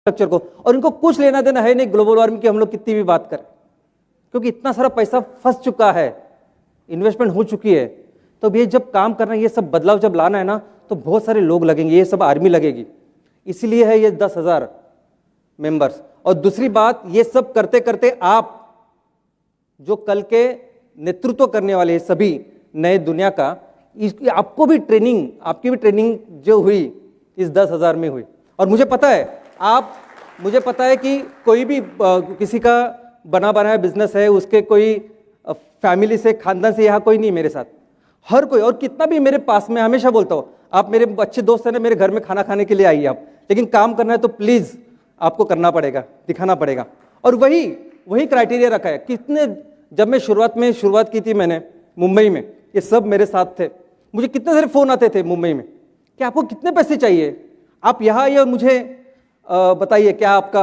Structure को, और इनको कुछ लेना देना है नहीं ग्लोबल वार्मिंग की हम लोग कितनी भी बात करें, क्योंकि इतना सारा पैसा फंस चुका है, इन्वेस्टमेंट हो चुकी है। तो ये जब काम करना है, ये सब बदलाव जब लाना है ना, तो बहुत सारे लोग लगेंगे, ये सब आर्मी लगेगी, इसलिए है ये 10,000 मेंबर्स। और दूसरी बात, ये सब करते करते आप जो कल के नेतृत्व करने वाले सभी नए दुनिया का, आपको भी ट्रेनिंग, आपकी भी ट्रेनिंग जो हुई इस 10,000 में हुई। और मुझे पता है कि कोई भी किसी का बना बनाया बिजनेस है, उसके कोई फैमिली से, खानदान से यहाँ कोई नहीं मेरे साथ, हर कोई, और कितना भी मेरे पास में, हमेशा बोलता हूँ, आप मेरे अच्छे दोस्त हैं ना, मेरे घर में खाना खाने के लिए आइए आप, लेकिन काम करना है तो प्लीज आपको करना पड़ेगा, दिखाना पड़ेगा। और वही क्राइटेरिया रखा है। कितने, जब मैं शुरुआत की थी मैंने मुंबई में, ये सब मेरे साथ थे, मुझे कितने सारे फोन आते थे मुंबई में कि आपको कितने पैसे चाहिए, आप यहाँ आइए और मुझे बताइए क्या आपका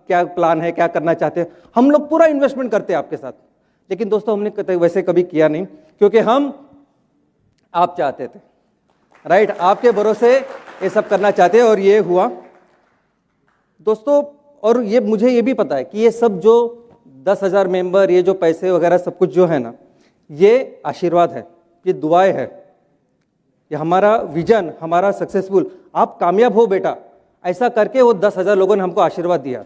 क्या प्लान है, क्या करना चाहते हैं, हम लोग पूरा इन्वेस्टमेंट करते हैं आपके साथ। लेकिन दोस्तों हमने वैसे कभी किया नहीं, क्योंकि हम आप चाहते थे, राइट, आपके भरोसे ये सब करना चाहते हैं, और ये हुआ दोस्तों। और ये मुझे ये भी पता है कि ये सब जो 10,000 मेंबर, ये जो पैसे वगैरह सब कुछ जो है ना, ये आशीर्वाद है, ये दुआएं है, ये हमारा विजन, हमारा सक्सेसफुल, आप कामयाब हो बेटा, ऐसा करके वो 10,000 लोगों ने हमको आशीर्वाद दिया।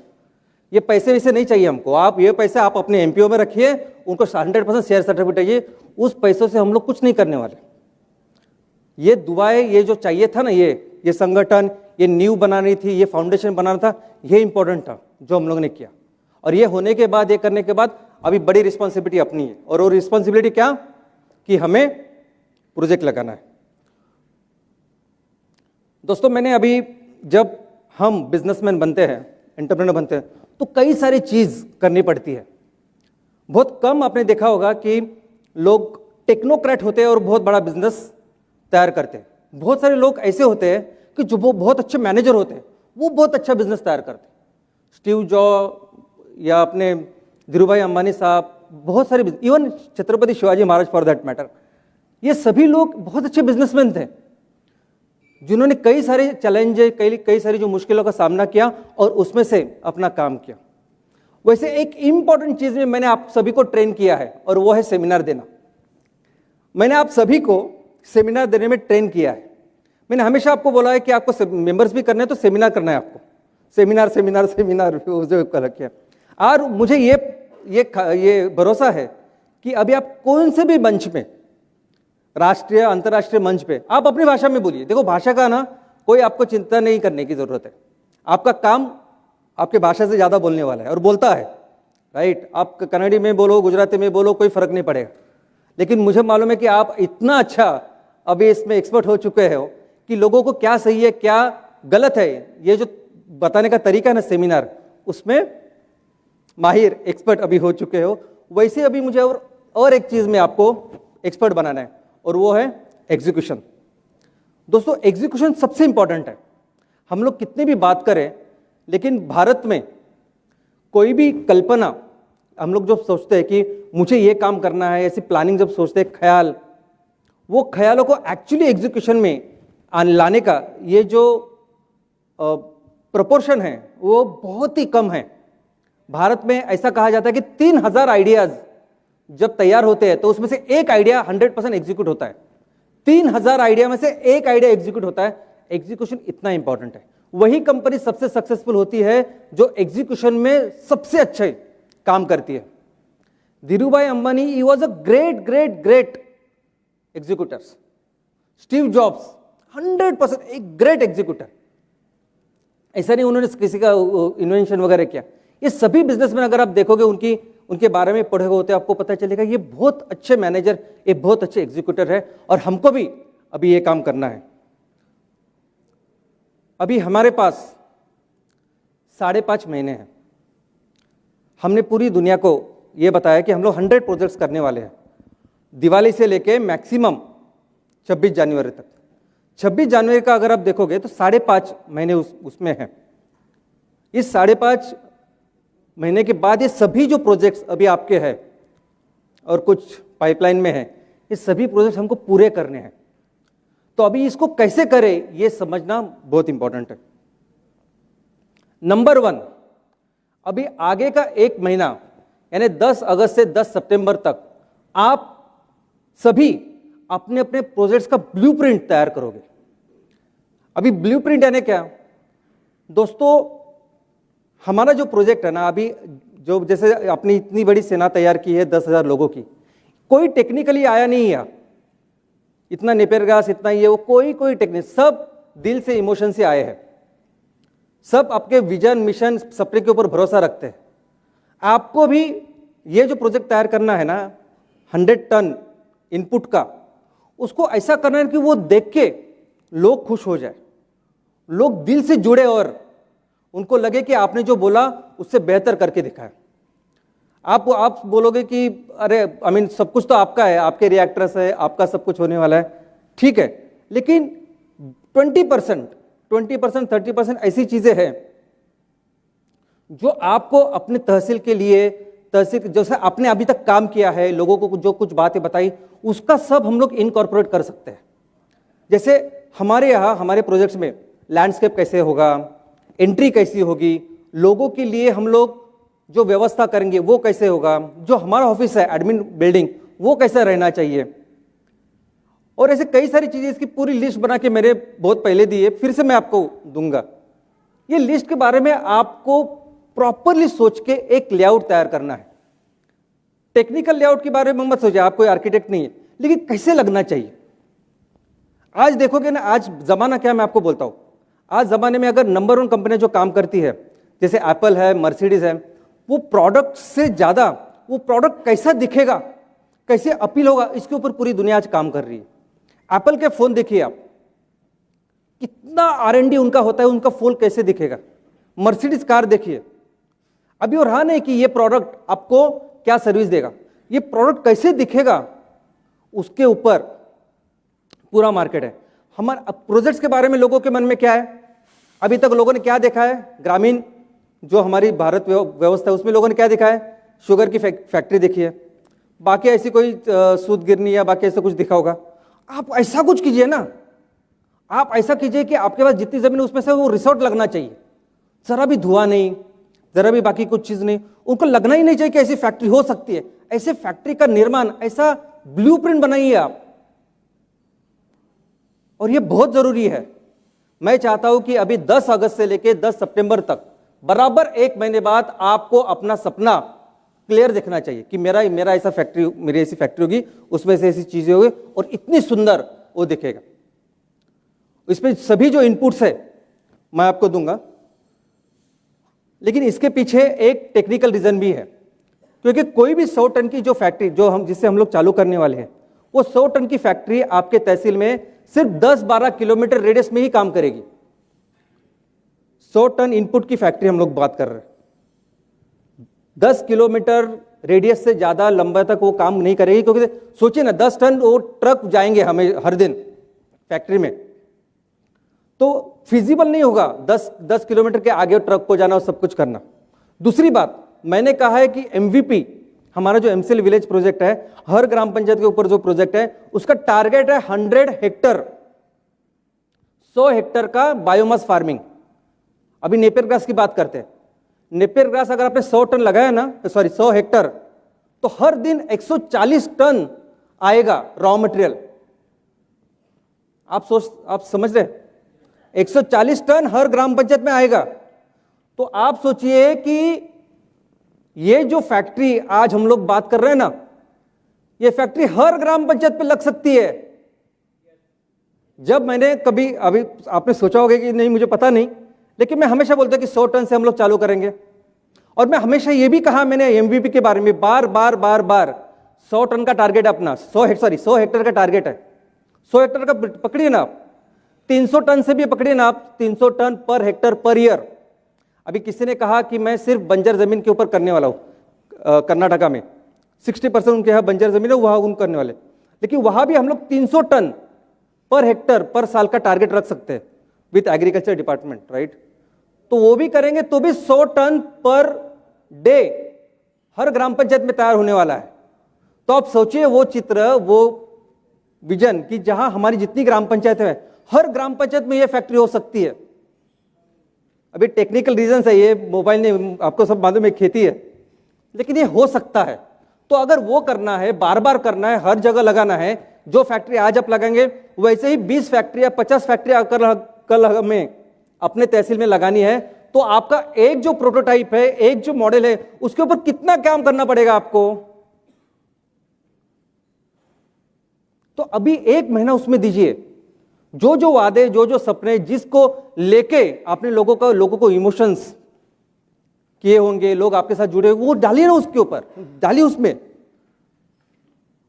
ये पैसे वैसे नहीं चाहिए हमको, आप ये पैसे आप अपने एमपीओ में रखिए, उनको 100% शेयर सर्टिफिकेट चाहिए, उस पैसों से हम लोग कुछ नहीं करने वाले। ये दुआएं, ये जो चाहिए था ना, ये संगठन, ये नींव बनानी थी, ये फाउंडेशन बनाना था, ये इंपॉर्टेंट था जो हम लोगों ने किया। और ये होने के बाद, ये करने के बाद अभी बड़ी रिस्पॉन्सिबिलिटी अपनी है, और वो रिस्पॉन्सिबिलिटी क्या, कि हमें प्रोजेक्ट लगाना है। दोस्तों मैंने अभी, जब हम बिजनेसमैन बनते हैं, एंटरप्रेन्योर बनते हैं, तो कई सारी चीज करनी पड़ती है। बहुत कम आपने देखा होगा कि लोग टेक्नोक्रेट होते हैं और बहुत बड़ा बिजनेस तैयार करते हैं। बहुत सारे लोग ऐसे होते हैं कि जो वो बहुत अच्छे मैनेजर होते हैं, वो बहुत अच्छा बिजनेस तैयार करते हैं। स्टीव जॉब या अपने धीरूभाई अंबानी साहब, बहुत सारे, even Chhatrapati Shivaji Maharaj for that matter, ये सभी लोग बहुत अच्छे बिजनेसमैन थे, जिन्होंने कई सारे चैलेंज, कई सारी जो मुश्किलों का सामना किया और उसमें से अपना काम किया। वैसे एक इंपॉर्टेंट चीज में मैंने आप सभी को ट्रेन किया है, और वो है सेमिनार देना। मैंने आप सभी को सेमिनार देने में ट्रेन किया है। मैंने हमेशा आपको बोला है कि आपको मेंबर्स भी करना है तो सेमिनार करना है आपको, सेमिनार जो किया। और मुझे ये भरोसा है कि अभी आप कौन से भी मंच में, राष्ट्रीय अंतर्राष्ट्रीय मंच पे, आप अपनी भाषा में बोलिए। देखो भाषा का ना कोई आपको चिंता नहीं करने की जरूरत है, आपका काम आपके भाषा से ज्यादा बोलने वाला है और बोलता है, राइट। आप कन्नड़ी में बोलो, गुजराती में बोलो, कोई फर्क नहीं पड़ेगा। लेकिन मुझे मालूम है कि आप इतना अच्छा अभी इसमें एक्सपर्ट हो चुके हो कि लोगों को क्या सही है क्या गलत है, ये जो बताने का तरीका है ना सेमिनार, उसमें माहिर एक्सपर्ट अभी हो चुके हो। वैसे अभी मुझे और एक चीज में आपको एक्सपर्ट बनाना है, और वो है एग्जीक्यूशन। दोस्तों एग्जीक्यूशन सबसे इंपॉर्टेंट है। हम लोग कितने भी बात करें, लेकिन भारत में कोई भी कल्पना, हम लोग जो सोचते हैं कि मुझे ये काम करना है, ऐसी प्लानिंग जब सोचते हैं, ख्याल, वो ख्यालों को एक्चुअली एग्जीक्यूशन में लाने का ये जो प्रोपोर्शन है वो बहुत ही कम है। भारत में ऐसा कहा जाता है कि 3,000 आइडियाज जब तैयार होते हैं तो उसमें से एक आइडिया 100% एग्जीक्यूट होता है। 3,000 आइडिया में से एक आइडिया एग्जीक्यूट होता है। एग्जीक्यूशन इतना इंपॉर्टेंट है। वही कंपनी सबसे सक्सेसफुल होती है जो एग्जीक्यूशन में सबसे अच्छे काम करती है। Dhirubhai Ambani, he was a great executors. Steve jobs 100% एक ग्रेट एग्जीक्यूटर। ऐसा नहीं उन्होंने किसी का इन्वेंशन वगैरह किया। ये सभी बिजनेसमैन अगर आप देखोगे, उनके बारे में पढ़े होते आपको पता चलेगा ये बहुत अच्छे मैनेजर, ये बहुत अच्छे एग्जीक्यूटर है। और हमको भी अभी ये काम करना है। अभी हमारे पास 5.5 महीने हैं। हमने पूरी दुनिया को ये बताया कि हम लोग 100 प्रोजेक्ट्स करने वाले हैं, दिवाली से लेके मैक्सिमम 26 जनवरी तक। 26 जनवरी का अगर आप देखोगे तो 5.5 महीने उसमें है। इस 5.5 महीने के बाद ये सभी जो प्रोजेक्ट्स अभी आपके हैं और कुछ पाइपलाइन में है, ये सभी प्रोजेक्ट्स हमको पूरे करने हैं। तो अभी इसको कैसे करें ये समझना बहुत इंपॉर्टेंट है। नंबर 1, अभी आगे का 1 महीना यानी 10 अगस्त से 10 सितंबर तक आप सभी अपने अपने प्रोजेक्ट्स का ब्लूप्रिंट तैयार करोगे। अभी ब्लूप्रिंट यानी क्या दोस्तों, हमारा जो प्रोजेक्ट है ना, अभी जो जैसे अपनी इतनी बड़ी सेना तैयार की है 10,000 लोगों की, कोई टेक्निकली आया नहीं है, इतना नेपियर गैस इतना ये वो कोई टेक्निक, सब दिल से इमोशन से आए हैं, सब आपके विजन मिशन सपने के ऊपर भरोसा रखते हैं। आपको भी ये जो प्रोजेक्ट तैयार करना है ना 100 टन इनपुट का, उसको ऐसा करना है कि वो देख के लोग खुश हो जाए, लोग दिल से जुड़े और उनको लगे कि आपने जो बोला उससे बेहतर करके दिखाया। आप बोलोगे कि अरे सब कुछ तो आपका है, आपके रिएक्टर्स है, आपका सब कुछ होने वाला है, ठीक है, लेकिन 20%, 30% ऐसी चीजें हैं जो आपको अपने तहसील के लिए, तहसील जैसे आपने अभी तक काम किया है, लोगों को जो कुछ बातें बताई, उसका सब हम लोग इनकॉर्पोरेट कर सकते हैं। जैसे हमारे यहाँ हमारे प्रोजेक्ट्स में लैंडस्केप कैसे होगा, एंट्री कैसी होगी, लोगों के लिए हम लोग जो व्यवस्था करेंगे वो कैसे होगा, जो हमारा ऑफिस है एडमिन बिल्डिंग वो कैसा रहना चाहिए, और ऐसे कई सारी चीजें, इसकी पूरी लिस्ट बना के मेरे बहुत पहले दी है, फिर से मैं आपको दूंगा। ये लिस्ट के बारे में आपको प्रॉपरली सोच के एक लेआउट तैयार करना है। टेक्निकल लेआउट के बारे में मत सोचिए, आप कोई आर्किटेक्ट नहीं है, लेकिन कैसे लगना चाहिए। आज देखोगे ना, आज जमाना क्या, मैं आपको बोलता हूं, आज जमाने में अगर नंबर 1 कंपनी जो काम करती है जैसे एप्पल है, मर्सिडीज है, वो प्रोडक्ट से ज्यादा वो प्रोडक्ट कैसा दिखेगा, कैसे अपील होगा, इसके ऊपर पूरी दुनिया आज काम कर रही है। एप्पल के फोन देखिए आप, कितना R&D उनका होता है, उनका फोन कैसे दिखेगा। मर्सिडीज कार देखिए, अभी और हाँ नहीं कि ये प्रोडक्ट आपको क्या सर्विस देगा, ये प्रोडक्ट कैसे दिखेगा, उसके ऊपर पूरा मार्केट है। हमारे प्रोजेक्ट्स के बारे में लोगों के मन में क्या है, अभी तक लोगों ने क्या देखा है, ग्रामीण जो हमारी भारत व्यवस्था है उसमें लोगों ने क्या देखा है, शुगर की फैक्ट्री देखी है, बाकी ऐसी कोई सूद गिरनी या बाकी ऐसा कुछ दिखा होगा। आप ऐसा कुछ कीजिए ना, आप ऐसा कीजिए कि आपके पास जितनी जमीन उसमें से वो रिसोर्ट लगना चाहिए, जरा भी धुआं नहीं, जरा भी बाकी कुछ चीज नहीं, उनको लगना ही नहीं चाहिए कि ऐसी फैक्ट्री हो सकती है। ऐसे फैक्ट्री का निर्माण, ऐसा ब्लूप्रिंट बनाइए आप, और ये बहुत जरूरी है। मैं चाहता हूं कि अभी 10 अगस्त से लेकर 10 सितंबर तक बराबर 1 महीने बाद आपको अपना सपना क्लियर दिखना चाहिए कि मेरा ऐसा फैक्ट्री, मेरी ऐसी फैक्ट्री होगी, उसमें से ऐसी चीजें होगी और इतनी सुंदर वो दिखेगा। इसमें सभी जो इनपुट्स है मैं आपको दूंगा, लेकिन इसके पीछे एक टेक्निकल रीजन भी है, क्योंकि कोई भी 100 टन की जो फैक्ट्री जिससे हम लोग चालू करने वाले हैं, वो 100 टन की फैक्ट्री आपके तहसील में सिर्फ 10-12 किलोमीटर रेडियस में ही काम करेगी। 100 टन इनपुट की फैक्ट्री हम लोग बात कर रहे हैं, 10 किलोमीटर रेडियस से ज्यादा लंबा तक वो काम नहीं करेगी, क्योंकि सोचिए ना 10 टन वो ट्रक जाएंगे हमें हर दिन फैक्ट्री में, तो फिजिबल नहीं होगा 10 किलोमीटर के आगे ट्रक को जाना और सब कुछ करना। दूसरी बात, मैंने कहा है कि MVP हमारा जो MCL विलेज प्रोजेक्ट है, हर ग्राम पंचायत के ऊपर जो प्रोजेक्ट है, उसका टारगेट है 100 हेक्टर, 100 हेक्टर का बायोमास फार्मिंग। अभी नेपियर ग्रास की बात करते हैं, नेपियर ग्रास अगर आपने 100 टन लगाया ना, 100 हेक्टर, तो हर दिन 140 टन आएगा रॉ मटेरियल। आप समझ रहे, 140 टन हर ग्राम पंचायत में आएगा। तो आप सोचिए कि ये जो फैक्ट्री आज हम लोग बात कर रहे हैं ना, ये फैक्ट्री हर ग्राम पंचायत पे लग सकती है। जब मैंने कभी, अभी आपने सोचा होगा कि नहीं मुझे पता नहीं, लेकिन मैं हमेशा बोलता कि 100 टन से हम लोग चालू करेंगे, और मैं हमेशा ये भी कहा मैंने MVP के बारे में बार बार 100 टन का टारगेट अपना, 100 हेक्टर का टारगेट है। 100 हेक्टर का पकड़िए ना आप, 300 टन से भी पकड़िए ना आप, 300 ton per hectare per year. अभी किसी ने कहा कि मैं सिर्फ बंजर जमीन के ऊपर करने वाला हूं, कर्नाटका में 60% उनके यहाँ बंजर जमीन है, वहां उन करने वाले, लेकिन वहां भी हम लोग 300 टन पर हेक्टर पर साल का टारगेट रख सकते हैं विथ एग्रीकल्चर डिपार्टमेंट, राइट। तो वो भी करेंगे तो भी 100 टन पर डे हर ग्राम पंचायत में तैयार होने वाला है। तो आप सोचिए वो चित्र, वो विजन कि जहां हमारी जितनी ग्राम पंचायत है, हर ग्राम पंचायत में ये फैक्ट्री हो सकती है। अभी टेक्निकल रीजन है, ये मोबाइल ने आपको सब मालूम है खेती है, लेकिन ये हो सकता है। तो अगर वो करना है, बार बार करना है, हर जगह लगाना है, जो फैक्ट्री आज आप लगाएंगे वैसे ही 20 फैक्ट्री या 50 फैक्ट्री कल हमें अपने तहसील में लगानी है, तो आपका एक जो प्रोटोटाइप है, एक जो मॉडल है, उसके ऊपर कितना काम करना पड़ेगा आपको। तो अभी 1 महीना उसमें दीजिए, जो जो वादे, जो जो सपने, जिसको लेके आपने लोगों को इमोशंस किए होंगे, लोग आपके साथ जुड़े होंगे, वो डालिए ना उसके ऊपर, डालिए उसमें,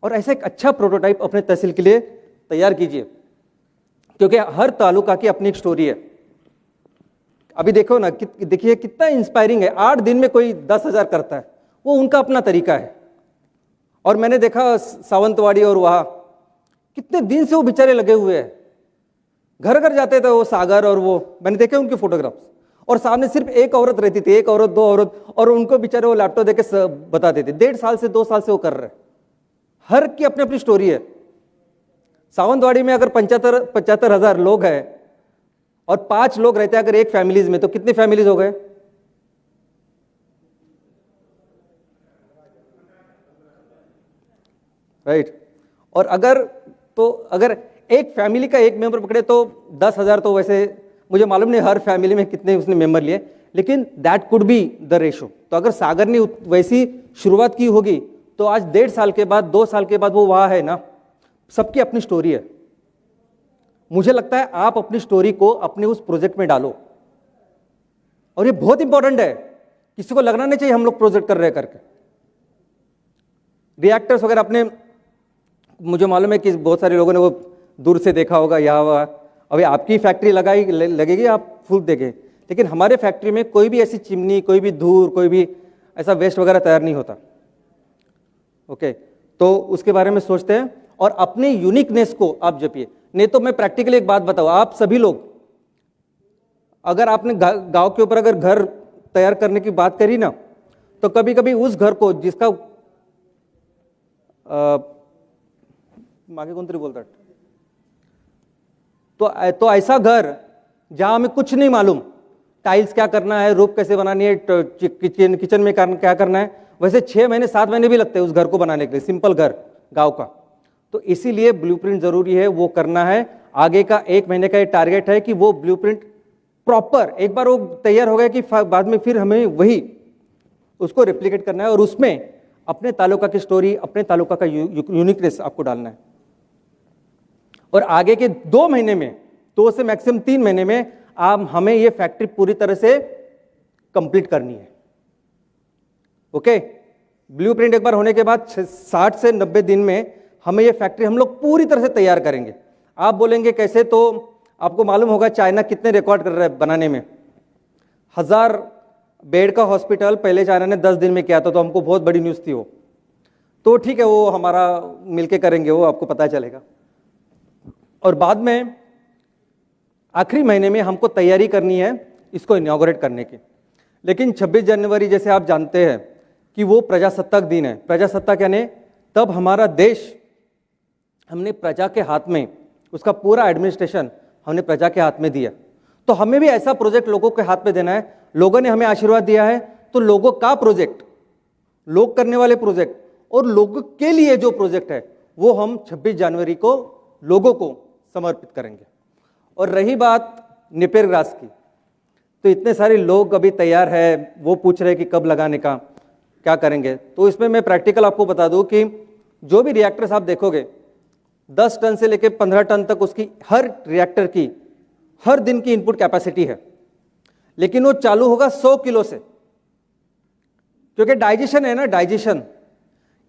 और ऐसा एक अच्छा प्रोटोटाइप अपने तहसील के लिए तैयार कीजिए, क्योंकि हर तालुका की अपनी एक स्टोरी है। अभी देखो ना, देखिए कितना इंस्पायरिंग है। 8 दिन में कोई 10,000 करता है, वो उनका अपना तरीका है। और मैंने देखा सावंतवाड़ी और वहां कितने दिन से वो बेचारे लगे हुए हैं, घर घर जाते थे वो सागर, और वो मैंने देखे उनके फोटोग्राफ्स, और सामने सिर्फ एक औरत रहती थी, एक औरत, 2 औरत, और उनको बेचारे वो लैपटॉप देके बताते थे। 1.5 साल से 2 साल से वो कर रहे हैं। हर की अपनी अपनी स्टोरी है। सावंतवाड़ी में अगर 75,000 लोग हैं और 5 लोग रहते हैं अगर एक फैमिलीज में, तो कितनी फैमिलीज हो गए? राइट। और अगर एक फैमिली का एक मेंबर पकड़े तो 10,000, तो वैसे मुझे मालूम नहीं हर फैमिली में कितने उसने मेंबर लिए, लेकिन that could be the ratio. तो अगर सागर ने वैसी शुरुआत की होगी, तो आज 1.5 साल के बाद, 2 साल के बाद वो वहां है ना। सबकी अपनी स्टोरी है। मुझे लगता है आप अपनी स्टोरी को अपने उस प्रोजेक्ट में डालो, और ये बहुत इंपॉर्टेंट है। किसी को लगना नहीं चाहिए हम लोग प्रोजेक्ट कर रहे हैं करके। रिएक्टर्स वगैरह अपने, मुझे मालूम है कि बहुत सारे लोगों ने वो दूर से देखा होगा, यहाँ वहाँ। अभी आपकी फैक्ट्री लगेगी, आप फूल देंगे, लेकिन हमारे फैक्ट्री में कोई भी ऐसी चिमनी, कोई भी धूर, कोई भी ऐसा वेस्ट वगैरह तैयार नहीं होता। ओके, तो उसके बारे में सोचते हैं और अपने यूनिकनेस को आप जपिए। नहीं तो मैं प्रैक्टिकली एक बात बताऊं, आप सभी लोग, अगर आपने गांव के ऊपर अगर घर तैयार करने की बात करी ना, तो कभी कभी उस घर को जिसका मागे कौन तरी बोलता, तो ऐसा घर जहां हमें कुछ नहीं मालूम, टाइल्स क्या करना है, रूफ कैसे बनानी है, किचन में क्या करना है, वैसे 6 महीने 7 महीने भी लगते हैं उस घर को बनाने के लिए, सिंपल घर गांव का। तो इसीलिए ब्लूप्रिंट जरूरी है, वो करना है। आगे का 1 महीने का ये टारगेट है कि वो ब्लूप्रिंट प्रॉपर, एक बार वो तैयार हो गया कि बाद में फिर हमें वही उसको रेप्लिकेट करना है, और उसमें अपने तालुका की स्टोरी, अपने तालुका का यूनिकनेस आपको डालना है। और आगे के 2 महीने में, 2 से मैक्सिमम 3 महीने में हमें ये फैक्ट्री पूरी तरह से कंप्लीट करनी है। ओके, ब्लूप्रिंट एक बार होने के बाद 60 से 90 दिन में हमें ये फैक्ट्री हम लोग पूरी तरह से तैयार करेंगे। आप बोलेंगे कैसे, तो आपको मालूम होगा चाइना कितने रिकॉर्ड कर रहा है बनाने में। 1000 बेड का हॉस्पिटल पहले चाइना ने 10 दिन में किया था, तो हमको बहुत बड़ी न्यूज़ थी वो। तो ठीक है, वो हमारा मिलके करेंगे, वो आपको पता चलेगा। और बाद में आखिरी महीने में हमको तैयारी करनी है इसको इनॉग्रेट करने की। लेकिन 26 जनवरी जैसे आप जानते हैं कि वो प्रजासत्ताक दिन है। प्रजासत्ताक यानी तब हमारा देश हमने प्रजा के हाथ में, उसका पूरा एडमिनिस्ट्रेशन हमने प्रजा के हाथ में दिया। तो हमें भी ऐसा प्रोजेक्ट लोगों के हाथ में देना है। लोगों ने हमें आशीर्वाद दिया है, तो लोगों का प्रोजेक्ट, लोग करने वाले प्रोजेक्ट और लोगों के लिए जो प्रोजेक्ट है, वो हम 26 जनवरी को लोगों को समर्पित करेंगे। और रही बात नेपियर ग्रास की, तो इतने सारे लोग अभी तैयार है, वो पूछ रहे कि कब लगाने का, क्या करेंगे। तो इसमें मैं प्रैक्टिकल आपको बता दूं कि जो भी रिएक्टर्स आप देखोगे, 10 टन से लेकर 15 टन तक उसकी हर रिएक्टर की हर दिन की इनपुट कैपेसिटी है। लेकिन वो चालू होगा 100 किलो से, क्योंकि डाइजेशन है ना, डाइजेशन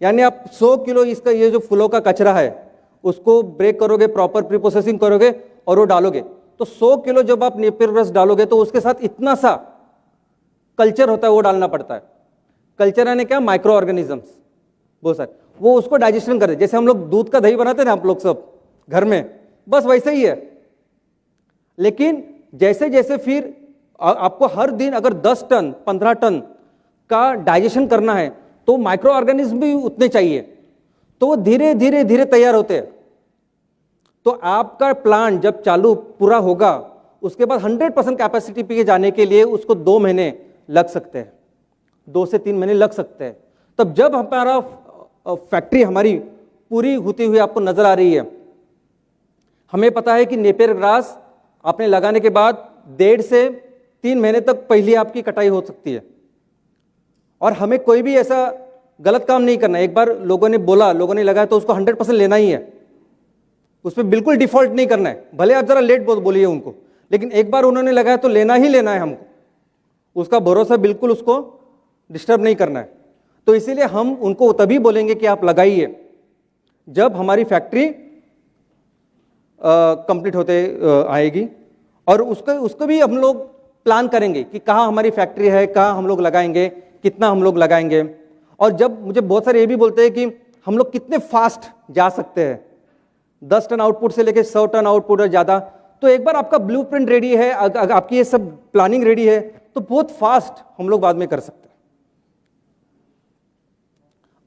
यानी आप 100 किलो इसका ये जो फूलों का कचरा है उसको ब्रेक करोगे, प्रॉपर प्री प्रोसेसिंग करोगे और वो डालोगे। तो 100 किलो जब आप नेपियर ग्रास डालोगे तो उसके साथ इतना सा कल्चर होता है, वो डालना पड़ता है। कल्चर यानी क्या, माइक्रो ऑर्गेनिजम्स बहुत सारे, वो उसको डाइजेशन करे। जैसे हम लोग दूध का दही बनाते हैं ना आप लोग सब घर में, बस वैसे ही है। लेकिन जैसे जैसे फिर आपको हर दिन अगर 10 टन 15 टन का डाइजेशन करना है, तो माइक्रो ऑर्गेनिज्म भी उतने चाहिए, तो वो धीरे धीरे धीरे तैयार होते हैं। तो आपका प्लांट जब चालू पूरा होगा, उसके बाद 100% कैपेसिटी पे जाने के लिए उसको 2 महीने लग सकते हैं, 2 से 3 महीने लग सकते हैं। तब जब हमारा फैक्ट्री हमारी पूरी होती हुई आपको नजर आ रही है, हमें पता है कि नेपियर ग्रास आपने लगाने के बाद 1.5 से 3 महीने तक पहले आपकी कटाई हो सकती है। और हमें कोई भी ऐसा गलत काम नहीं करना है। एक बार लोगों ने बोला, लोगों ने लगाया तो उसको 100% लेना ही है, उस पर बिल्कुल डिफॉल्ट नहीं करना है। भले आप जरा लेट बोलिए उनको, लेकिन एक बार उन्होंने लगाया तो लेना ही लेना है हमको, उसका भरोसा बिल्कुल उसको डिस्टर्ब नहीं करना है। तो इसीलिए हम उनको तभी बोलेंगे कि आप लगाइए जब हमारी फैक्ट्री कंप्लीट होते आएगी। और उसको भी हम लोग प्लान करेंगे कि कहाँ हमारी फैक्ट्री है, कहाँ हम लोग लगाएंगे, कितना हम लोग लगाएंगे। और जब मुझे बहुत सारे ये भी बोलते हैं कि हम लोग कितने फास्ट जा सकते हैं, 10 टन आउटपुट से लेकर 100 टन आउटपुट और ज़्यादा, तो एक बार आपका ब्लूप्रिंट रेडी है, अगर आपकी ये सब प्लानिंग रेडी है, तो बहुत फास्ट हम लोग बाद में कर सकते हैं।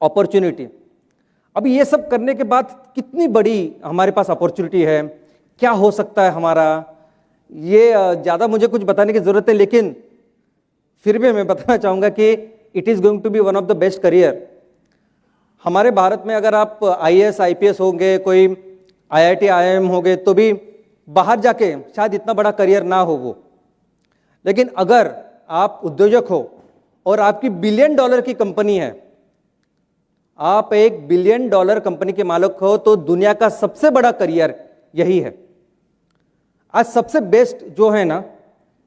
अपॉर्चुनिटी, अब ये सब करने के बाद कितनी बड़ी हमारे पास अपॉर्चुनिटी है, क्या हो सकता है हमारा, ये ज़्यादा मुझे कुछ बताने की ज़रूरत है, लेकिन फिर भी मैं बताना चाहूँगा कि it is going to be one of the best career. हमारे भारत में अगर आप IAS IPS होंगे, कोई IIT IIM होंगे, तो भी बाहर जाके शायद इतना बड़ा करियर ना हो वो। लेकिन अगर आप उद्योजक हो और आपकी $1 बिलियन की कंपनी है, आप एक $1 बिलियन कंपनी के मालिक हो, तो दुनिया का सबसे बड़ा करियर यही है। आज सबसे बेस्ट जो है ना,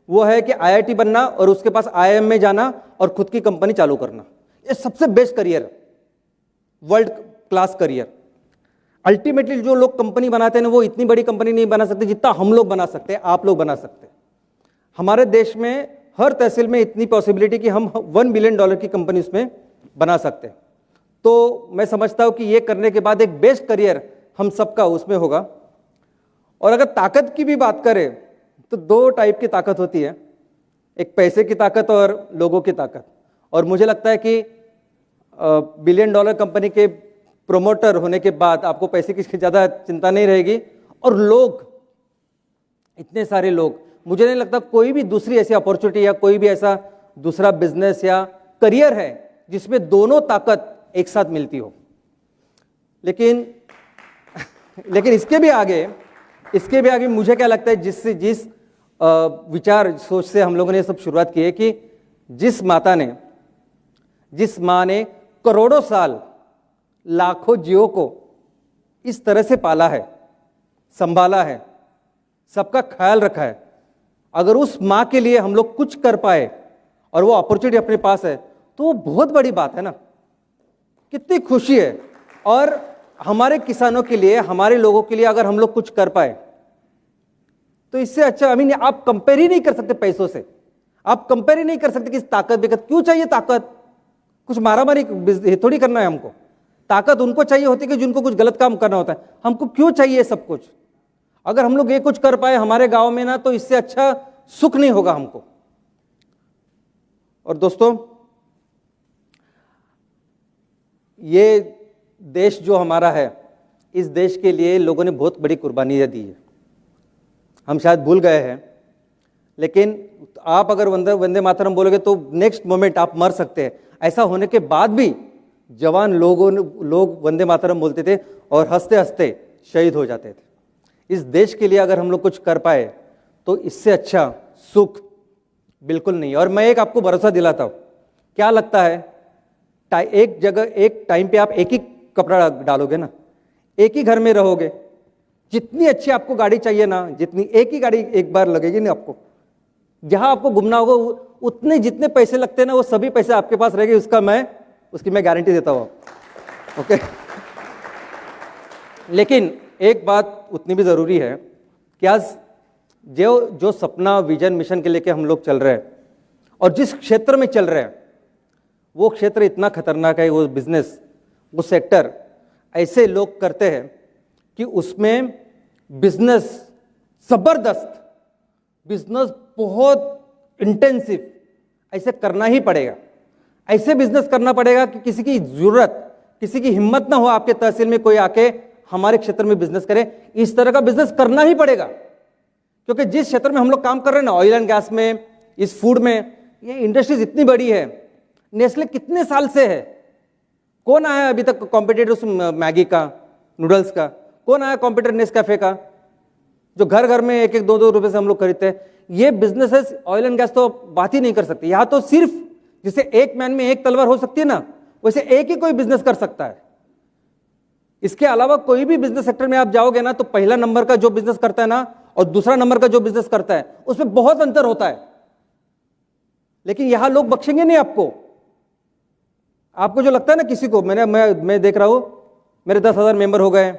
वो है कि IIT बनना और उसके पास IIM में जाना और खुद की कंपनी चालू करना। ये सबसे बेस्ट करियर है, वर्ल्ड क्लास करियर। अल्टीमेटली जो लोग कंपनी बनाते हैं ना, वो इतनी बड़ी कंपनी नहीं बना सकते जितना हम लोग बना सकते हैं, आप लोग बना सकते हैं। हमारे देश में हर तहसील में इतनी पॉसिबिलिटी कि हम $1 बिलियन की कंपनी उसमें बना सकते हैं। तो मैं समझता हूं कि ये करने के बाद एक बेस्ट करियर हम सबका उसमें होगा। और अगर ताकत की भी बात करें तो 2 टाइप की ताकत होती है, एक पैसे की ताकत और लोगों की ताकत। और मुझे लगता है कि $1 बिलियन कंपनी के प्रोमोटर होने के बाद आपको पैसे की ज़्यादा चिंता नहीं रहेगी। और लोग, इतने सारे लोग, मुझे नहीं लगता कोई भी दूसरी ऐसी अपॉर्चुनिटी या कोई भी ऐसा दूसरा बिजनेस या करियर है जिसमें दोनों ताकत एक साथ मिलती हो। लेकिन इसके भी आगे मुझे क्या लगता है, जिस विचार सोच से हम लोगों ने सब शुरुआत की है कि जिस माँ ने करोड़ों साल लाखों जीवों को इस तरह से पाला है, संभाला है, सबका ख्याल रखा है, अगर उस माँ के लिए हम लोग कुछ कर पाए और वो अपॉर्चुनिटी अपने पास है, तो वो बहुत बड़ी बात है ना। कितनी खुशी है। और हमारे किसानों के लिए, हमारे लोगों के लिए अगर हम लोग कुछ कर पाए, तो इससे अच्छा आप कंपेयर ही नहीं कर सकते पैसों से। आप कंपेयर ही नहीं कर सकते कि ताकत बेकत। क्यों चाहिए ताकत? कुछ मारामारी थोड़ी करना है हमको। ताकत उनको चाहिए होती है कि जिनको कुछ गलत काम करना होता है। हमको क्यों चाहिए सब कुछ? अगर हम लोग ये कुछ कर पाए हमारे गांव में ना, तो इससे अच्छा सुख नहीं होगा हमको। और दोस्तों, ये देश जो हमारा है, इस देश के लिए लोगों ने बहुत बड़ी कुर्बानियां दी है। हम शायद भूल गए हैं, लेकिन आप अगर वंदे मातरम बोलोगे तो नेक्स्ट मोमेंट आप मर सकते हैं। ऐसा होने के बाद भी जवान लोग वंदे मातरम बोलते थे और हंसते हंसते शहीद हो जाते थे। इस देश के लिए अगर हम लोग कुछ कर पाए तो इससे अच्छा सुख बिल्कुल नहीं। और मैं एक आपको भरोसा दिलाता हूं, क्या लगता है, एक जगह एक टाइम पे आप एक ही कपड़ा डालोगे ना, एक ही घर में रहोगे, जितनी अच्छी आपको गाड़ी चाहिए ना, जितनी एक ही गाड़ी एक बार लगेगी ना आपको, जहां आपको घूमना होगा उतने जितने पैसे लगते हैं ना, वो सभी पैसे आपके पास रहेंगे। उसकी मैं गारंटी देता हूं। ओके। लेकिन एक बात उतनी भी जरूरी है कि आज जो सपना, विजन, मिशन के लेके हम लोग चल रहे हैं और जिस क्षेत्र में चल रहे हैं, वो क्षेत्र इतना खतरनाक है। वो बिजनेस, वो सेक्टर ऐसे लोग करते हैं कि उसमें बिजनेस जबरदस्त, बिजनेस बहुत इंटेंसिव, ऐसे करना ही पड़ेगा। ऐसे बिजनेस करना पड़ेगा कि किसी की जरूरत, किसी की हिम्मत ना हो आपके तहसील में कोई आके हमारे क्षेत्र में बिजनेस करे। इस तरह का बिजनेस करना ही पड़ेगा, क्योंकि जिस क्षेत्र में हम लोग काम कर रहे हैं ना, ऑयल एंड गैस में, इस फूड में, ये इंडस्ट्रीज इतनी बड़ी है। नेस्ले कितने साल से है? कौन आया अभी तक कॉम्पिटिटर उस मैगी का, नूडल्स का? कौन आया कॉम्पिटिटर नेस्कैफे का, जो घर घर में एक एक दो दो रुपए से हम लोग खरीदते हैं? ये बिजनेसेस ऑयल एंड गैस तो बात ही नहीं कर सकते। यहां तो सिर्फ जिसे एक मैन में एक तलवार हो सकती है ना, वैसे एक ही कोई बिजनेस कर सकता है। इसके अलावा कोई भी बिजनेस सेक्टर में आप जाओगे ना, तो पहला नंबर का जो बिजनेस करता है ना और दूसरा नंबर का जो बिजनेस करता है, उसमें बहुत अंतर होता है। लेकिन यहां लोग बख्शेंगे नहीं आपको। आपको जो लगता है ना किसी को, मैं देख रहा हूं, मेरे 10,000 मेंबर हो गए,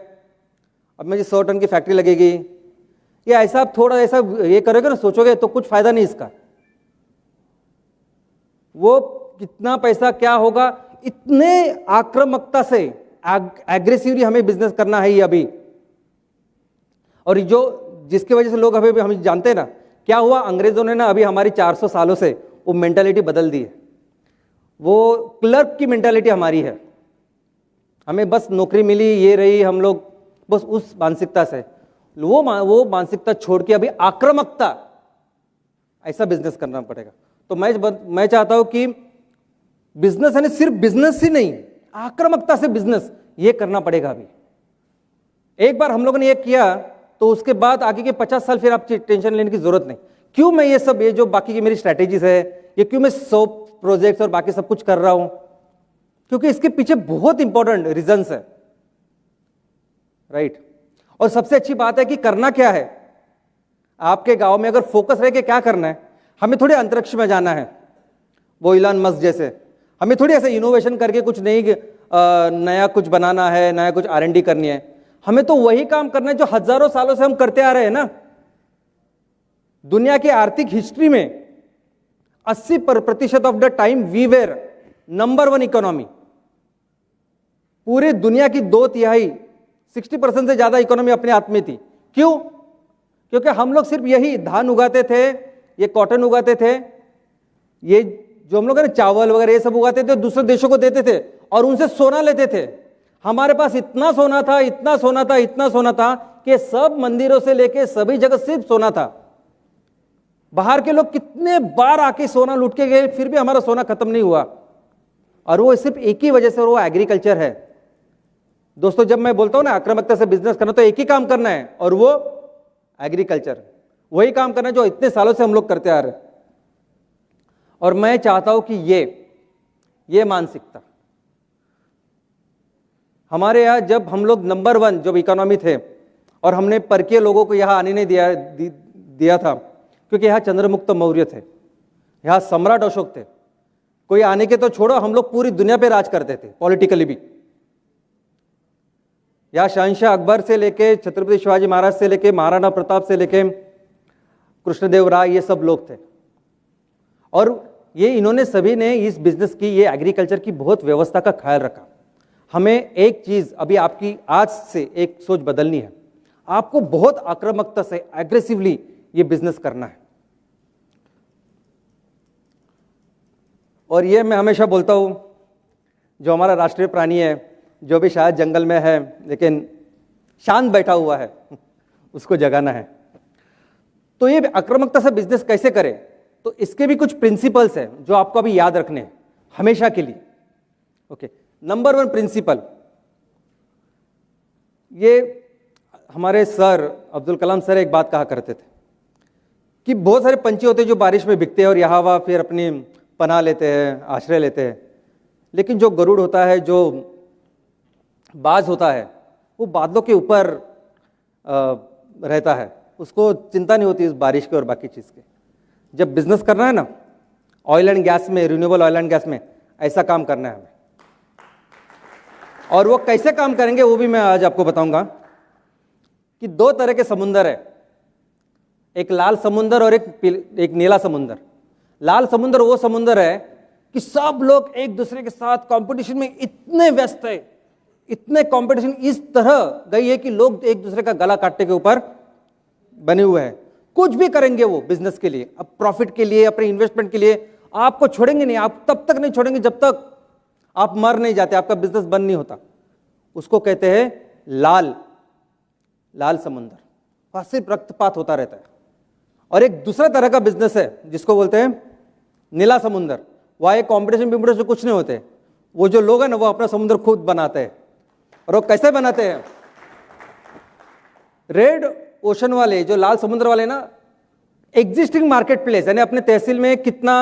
अब मुझे 100 टन की फैक्ट्री लगेगी, ये ऐसा आप थोड़ा ऐसा ये करोगे ना, सोचोगे तो कुछ फायदा नहीं इसका। वो कितना पैसा क्या होगा, इतने आक्रामकता से एग्रेसिवली हमें बिजनेस करना है ये अभी। और जो जिसकी वजह से लोग अभी हम जानते हैं ना क्या हुआ, अंग्रेजों ने ना अभी हमारी 400 सालों से वो मेंटालिटी बदल दी है। वो क्लर्क की मेंटालिटी हमारी है, हमें बस नौकरी मिली, ये रही, हम लोग बस उस मानसिकता से, वो मानसिकता छोड़ के अभी आक्रामकता, ऐसा बिजनेस करना पड़ेगा। तो मैं चाहता हूं कि बिजनेस है ना, सिर्फ बिजनेस ही नहीं, आक्रामकता से बिजनेस ये करना पड़ेगा अभी। एक बार हम लोगों ने ये किया तो उसके बाद आगे के 50 साल फिर आप टेंशन लेने की जरूरत नहीं। क्यों मैं ये सब, ये जो बाकी की मेरी स्ट्रैटेजीज है, ये क्यों मैं 100 प्रोजेक्ट्स और बाकी सब कुछ कर रहा हूं? क्योंकि इसके पीछे बहुत इंपॉर्टेंट रीजंस है, राइट। और सबसे अच्छी बात है कि करना क्या है आपके गांव में, अगर फोकस रहे कि क्या करना है। हमें थोड़ी अंतरिक्ष में जाना है, वो इलॉन मस्क जैसे, हमें थोड़ी ऐसे इनोवेशन करके कुछ नया कुछ बनाना है, नया कुछ R&D करनी है। हमें तो वही काम करना है जो हजारों सालों से हम करते आ रहे हैं ना। दुनिया की आर्थिक हिस्ट्री में 80% of the time we were number 1 economy. पूरी दुनिया की 2/3 60% से ज्यादा इकोनॉमी अपने हाथ में थी। क्यों? क्योंकि हम लोग सिर्फ यही धान उगाते थे, ये कॉटन उगाते थे, ये जो हम लोग चावल वगैरह ये सब उगाते थे, दूसरे देशों को देते थे और उनसे सोना लेते थे। हमारे पास इतना सोना था, इतना सोना था, इतना सोना था कि सब मंदिरों से लेके सभी जगह सिर्फ सोना था। बाहर के लोग कितने बार आके सोना लूट के गए, फिर भी हमारा सोना खत्म नहीं हुआ। और वो सिर्फ एक ही वजह से, और वो एग्रीकल्चर है। दोस्तों, जब मैं बोलता हूं ना आक्रामकता से बिजनेस करना, तो एक ही काम करना है, और वो एग्रीकल्चर। वही काम करना है जो इतने सालों से हम लोग करते आ रहे हैं। और मैं चाहता हूं कि ये मानसिकता हमारे यहां, जब हम लोग नंबर 1 जब इकोनॉमी थे और हमने परकीय लोगों को यहां आने नहीं दिया था, क्योंकि यहां चंद्रगुप्त मौर्य थे, यहां सम्राट अशोक थे। कोई आने के तो छोड़ो, हम लोग पूरी दुनिया पे राज करते थे, पॉलिटिकली भी। यहां शहंशाह अकबर से लेके छत्रपति शिवाजी महाराज से लेके महाराणा प्रताप से लेके कृष्णदेव राय, ये सब लोग थे। और ये इन्होंने सभी ने इस बिजनेस की, ये एग्रीकल्चर की बहुत व्यवस्था का ख्याल रखा। हमें एक चीज अभी आपकी आज से एक सोच बदलनी है। आपको बहुत आक्रामकता से एग्रेसिवली ये बिजनेस करना है। और ये मैं हमेशा बोलता हूं, जो हमारा राष्ट्रीय प्राणी है, जो भी शायद जंगल में है लेकिन शांत बैठा हुआ है, उसको जगाना है। तो ये आक्रामकता से बिजनेस कैसे करें, तो इसके भी कुछ प्रिंसिपल्स हैं जो आपको अभी याद रखने हैं हमेशा के लिए। ओके, नंबर 1 प्रिंसिपल, ये हमारे सर अब्दुल कलाम सर एक बात कहा करते थे कि बहुत सारे पंछी होते हैं जो बारिश में बिकते हैं और यहाँ वहाँ फिर अपनी पनाह लेते हैं, आश्रय लेते हैं, लेकिन जो गरुड़ होता है, जो बाज होता है, वो बादलों के ऊपर रहता है, उसको चिंता नहीं होती इस बारिश की और बाकी चीज़ की। जब बिजनेस करना है ना, ऑयल एंड गैस में, रिन्यूएबल ऑयल एंड गैस में, ऐसा काम करना है हमें। और वो कैसे काम करेंगे वो भी मैं आज आपको बताऊंगा कि 2 तरह के समुंदर है, एक लाल समुंदर और एक नीला समुंदर। लाल समुंदर वो समुंदर है कि सब लोग एक दूसरे के साथ कंपटीशन में इतने व्यस्त है, इतने कंपटीशन इस तरह गई है कि लोग एक दूसरे का गला काटने के ऊपर बने हुए हैं। कुछ भी करेंगे वो बिजनेस के लिए, अब प्रॉफिट के लिए, अपने इन्वेस्टमेंट के लिए, आपको छोड़ेंगे नहीं। आप तब तक नहीं छोड़ेंगे जब तक आप मर नहीं जाते, आपका बिजनेस बंद नहीं होता। उसको कहते हैं लाल समुंदर, वहां सिर्फ रक्तपात होता रहता है। और एक दूसरा तरह का बिजनेस है जिसको बोलते हैं नीला समुंदर। वहाँ एक कॉम्पिटिशन विम्पिटिशन कुछ नहीं होते, वो जो लोग हैं ना वो अपना समुद्र खुद बनाते हैं। और वो कैसे बनाते हैं? रेड ओशन वाले, जो लाल समुद्र वाले ना, एग्जिस्टिंग मार्केट प्लेस यानी अपने तहसील में कितना